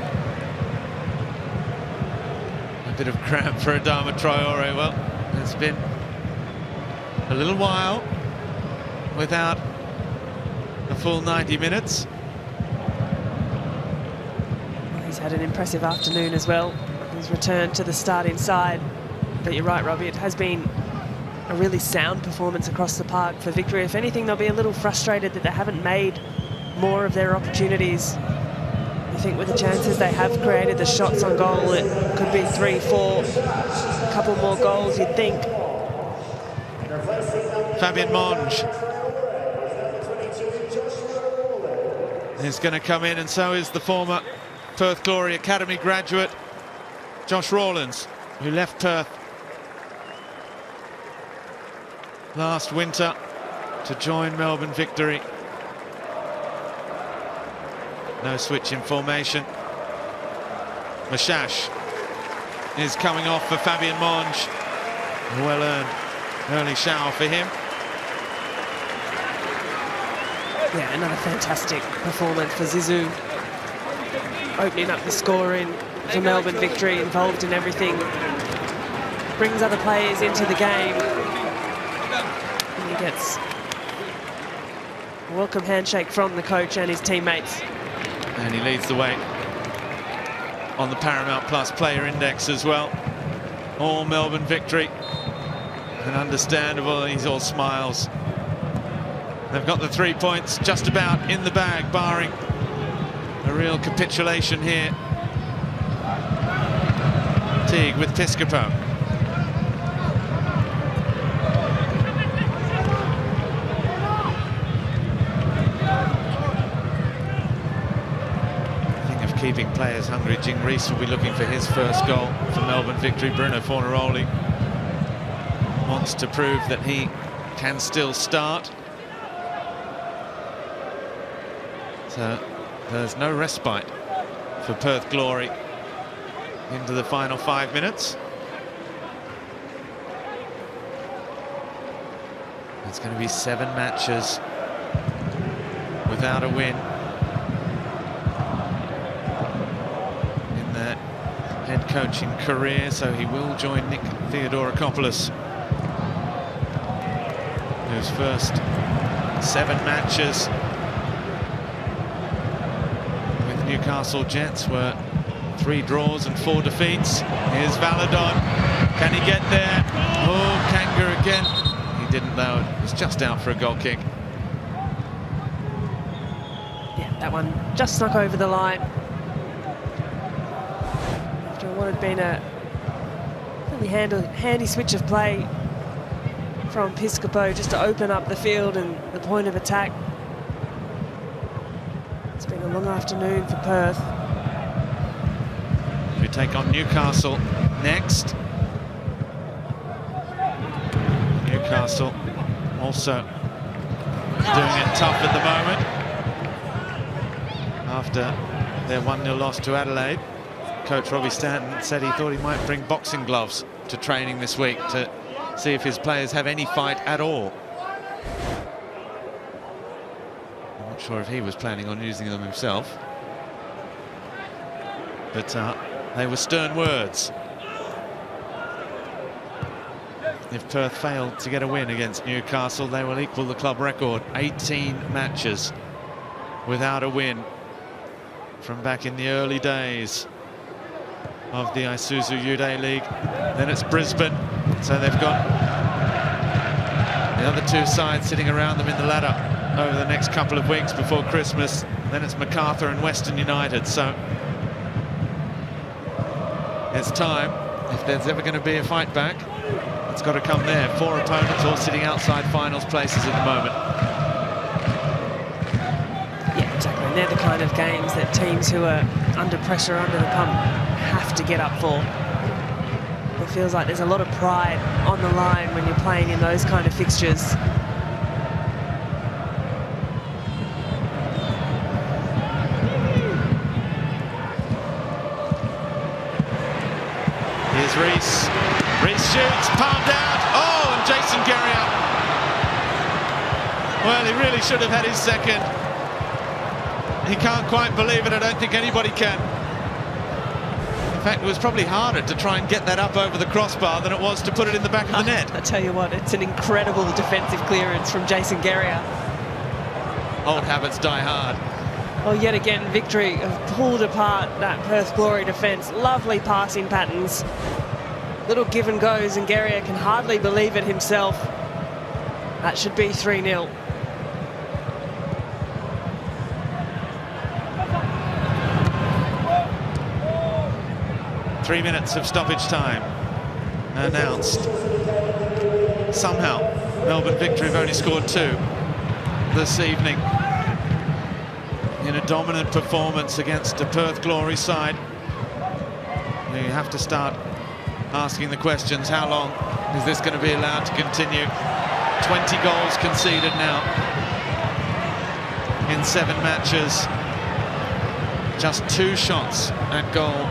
a bit of cramp for Adama Traore. Well, it's been a little while without a full 90 minutes. He's had an impressive afternoon as well. He's returned to the starting side. But you're right, Robbie, it has been a really sound performance across the park for Victory. If anything, they'll be a little frustrated that they haven't made more of their opportunities. I think with the chances they have created, the shots on goal, it could be 3, 4, a couple more goals, you'd think. Fabian Monge is going to come in, and so is the former Perth Glory Academy graduate Josh Rawlins, who left Perth last winter to join Melbourne Victory. No switch in formation. Mashash is coming off for Fabian Monge. A well-earned early shower for him. Yeah, another fantastic performance for Isuzu. Opening up the scoring for Melbourne Victory, involved in everything. Brings other players into the game. And he gets a welcome handshake from the coach and his teammates. And he leads the way on the Paramount Plus player index as well. All Melbourne Victory. And understandable, he's all smiles. They've got the 3 points just about in the bag, barring a real capitulation here. Teague with Piscopo. Keeping players hungry. Jing Reese will be looking for his first goal for Melbourne Victory. Bruno Fornaroli wants to prove that he can still start. So there's no respite for Perth Glory into the final 5 minutes. It's going to be 7 matches without a win. Head coaching career, so he will join Nick Theodorakopoulos, whose first 7 matches with Newcastle Jets were 3 draws and 4 defeats. Here's Valadon. Can he get there? Oh, Kanga again. He didn't, though. He's just out for a goal kick. Yeah, that one just snuck over the line. What had been a really handy switch of play from Piscopo just to open up the field and the point of attack. It's been a long afternoon for Perth. We take on Newcastle next. Newcastle also doing it tough at the moment after their 1-0 loss to Adelaide. Coach Robbie Stanton said he thought he might bring boxing gloves to training this week to see if his players have any fight at all. I'm not sure if he was planning on using them himself. But they were stern words. If Perth failed to get a win against Newcastle, they will equal the club record. 18 matches without a win from back in the early days of the Isuzu UTE League. Then it's Brisbane, so they've got the other two sides sitting around them in the ladder over the next couple of weeks before Christmas. Then it's Macarthur and Western United, so it's time. If there's ever going to be a fight back, it's got to come there. 4 opponents all sitting outside finals places at the moment. Yeah, exactly. And they're the kind of games that teams who are under pressure, under the pump, have to get up for. It feels like there's a lot of pride on the line when you're playing in those kind of fixtures. Here's Reese. Reese shoots, palmed out. Oh, and Jason Garriott. Well, he really should have had his second. He can't quite believe it. I don't think anybody can. In fact, it was probably harder to try and get that up over the crossbar than it was to put it in the back of the net. I tell you what, it's an incredible defensive clearance from Jason Garriott. Old habits die hard. Well, yet again, Victory have pulled apart that Perth Glory defence. Lovely passing patterns. Little give and goes, and Garriott can hardly believe it himself. That should be 3-0. Three minutes of stoppage time announced. Somehow, Melbourne Victory have only scored 2 this evening in a dominant performance against a Perth Glory side. You have to start asking the questions. How long is this going to be allowed to continue? 20 goals conceded now in 7 matches. Just 2 shots at goal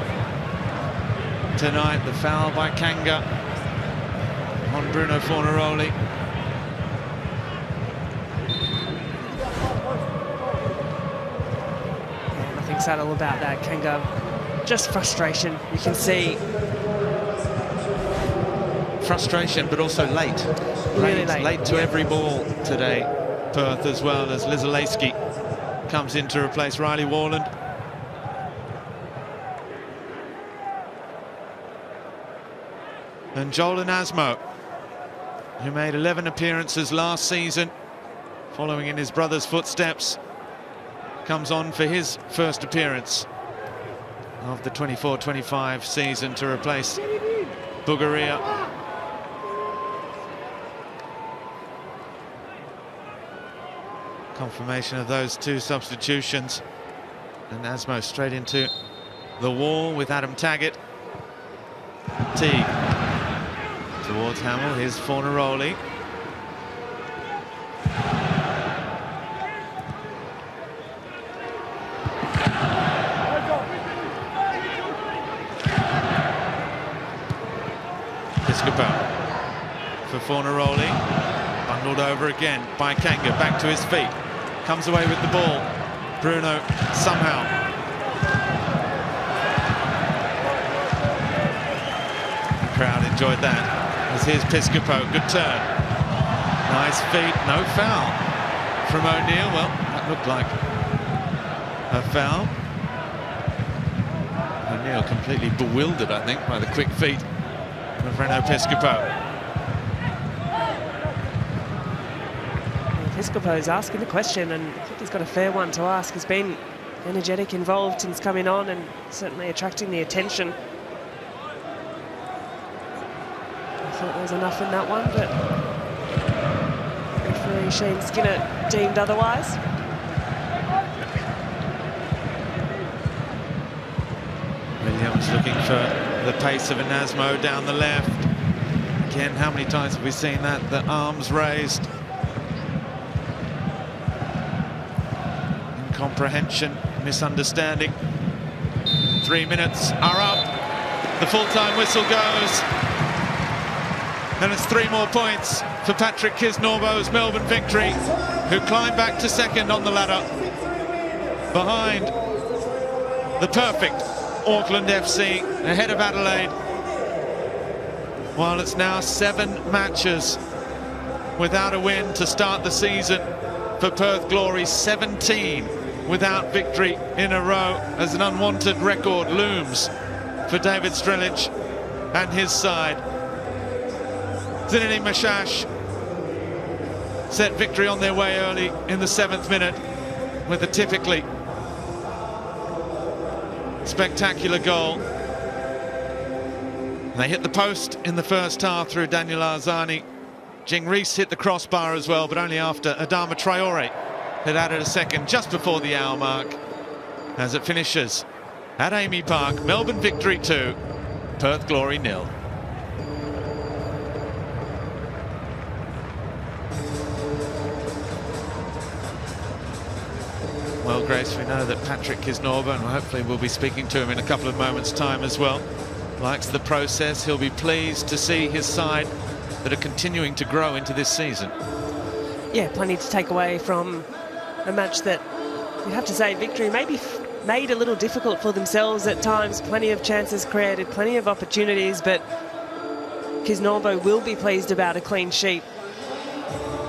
tonight. The foul by Kanga on Bruno Fornaroli. Nothing subtle about that, Kanga. Just frustration, you can see. Frustration, but also late. Really late to every ball today. Perth, as well as Lizaleski comes in to replace Riley Warland. And Joel Asmo, who made 11 appearances last season, following in his brother's footsteps, comes on for his first appearance of the 24-25 season to replace Bugaria. Confirmation of those 2 substitutions. And Asmo straight into the wall with Adam Taggart. Teague towards Hamill. Here's Fornaroli. Piscopo for Fornaroli. Bundled over again by Kanga. Back to his feet. Comes away with the ball. Bruno somehow. The crowd enjoyed that. As here's Piscopo. Good turn. Nice feet. No foul from O'Neill. Well, that looked like a foul. O'Neill completely bewildered, I think, by the quick feet of Reno Piscopo. Piscopo's asking the question, and I think he's got a fair one to ask. He's been energetic, involved since coming on, and certainly attracting the attention. I thought there was enough in that one, but referee Shane Skinner deemed otherwise. Williams looking for the pace of Anasmo down the left. Again, how many times have we seen that? The arms raised. Incomprehension, misunderstanding. 3 minutes are up. The full-time whistle goes. And it's 3 more points for Patrick Kisnorbo's Melbourne Victory, who climb back to second on the ladder behind the perfect Auckland FC ahead of Adelaide. While it's now 7 matches without a win to start the season for Perth Glory, 17 without victory in a row as an unwanted record looms for David Strelic and his side. Zinedine Mashash set victory on their way early in the 7th minute with a typically spectacular goal. They hit the post in the first half through Daniel Arzani. Jing Reese hit the crossbar as well, but only after Adama Traore had added a second just before the hour mark. As it finishes at Amy Park, Melbourne victory 2, Perth Glory 0. Well, Grace, we know that Patrick Kisnorbo, and hopefully we'll be speaking to him in a couple of moments' time as well, likes the process. He'll be pleased to see his side that are continuing to grow into this season. Yeah, plenty to take away from a match that you'd have to say victory maybe made a little difficult for themselves at times. Plenty of chances created, plenty of opportunities, but Kisnorbo will be pleased about a clean sheet.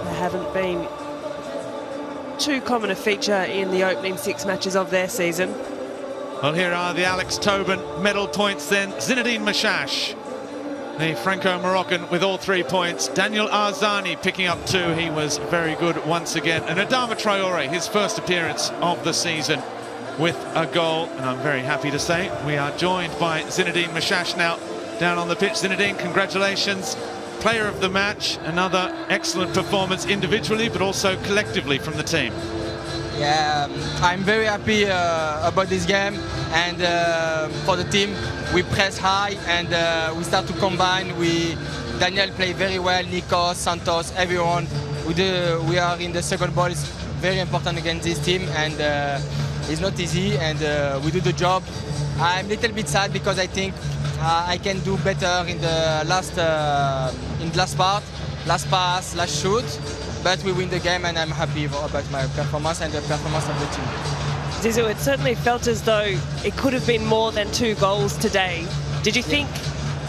They haven't been too common a feature in the opening 6 matches of their season. Well, here are the Alex Tobin medal points then. Zinedine Mashash, the Franco-Moroccan, with all 3 points. Daniel Arzani picking up 2. He was very good once again. And Adama Traore, his first appearance of the season, with a goal. And I'm very happy to say we are joined by Zinedine Mashash now down on the pitch. Zinedine, congratulations. Player of the match, another excellent performance individually, but also collectively from the team. Yeah, I'm very happy about this game, and for the team, we press high and we start to combine. Daniel played very well, Nico, Santos, everyone. We are in the second ball. It's very important against this team, and it's not easy, and we do the job. I'm a little bit sad because I think I can do better in the last part, last pass, last shoot. But we win the game, and I'm happy about my performance and the performance of the team. Zizou, it certainly felt as though it could have been more than 2 goals today. Did you think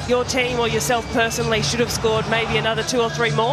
your team or yourself personally should have scored maybe another 2 or 3 more?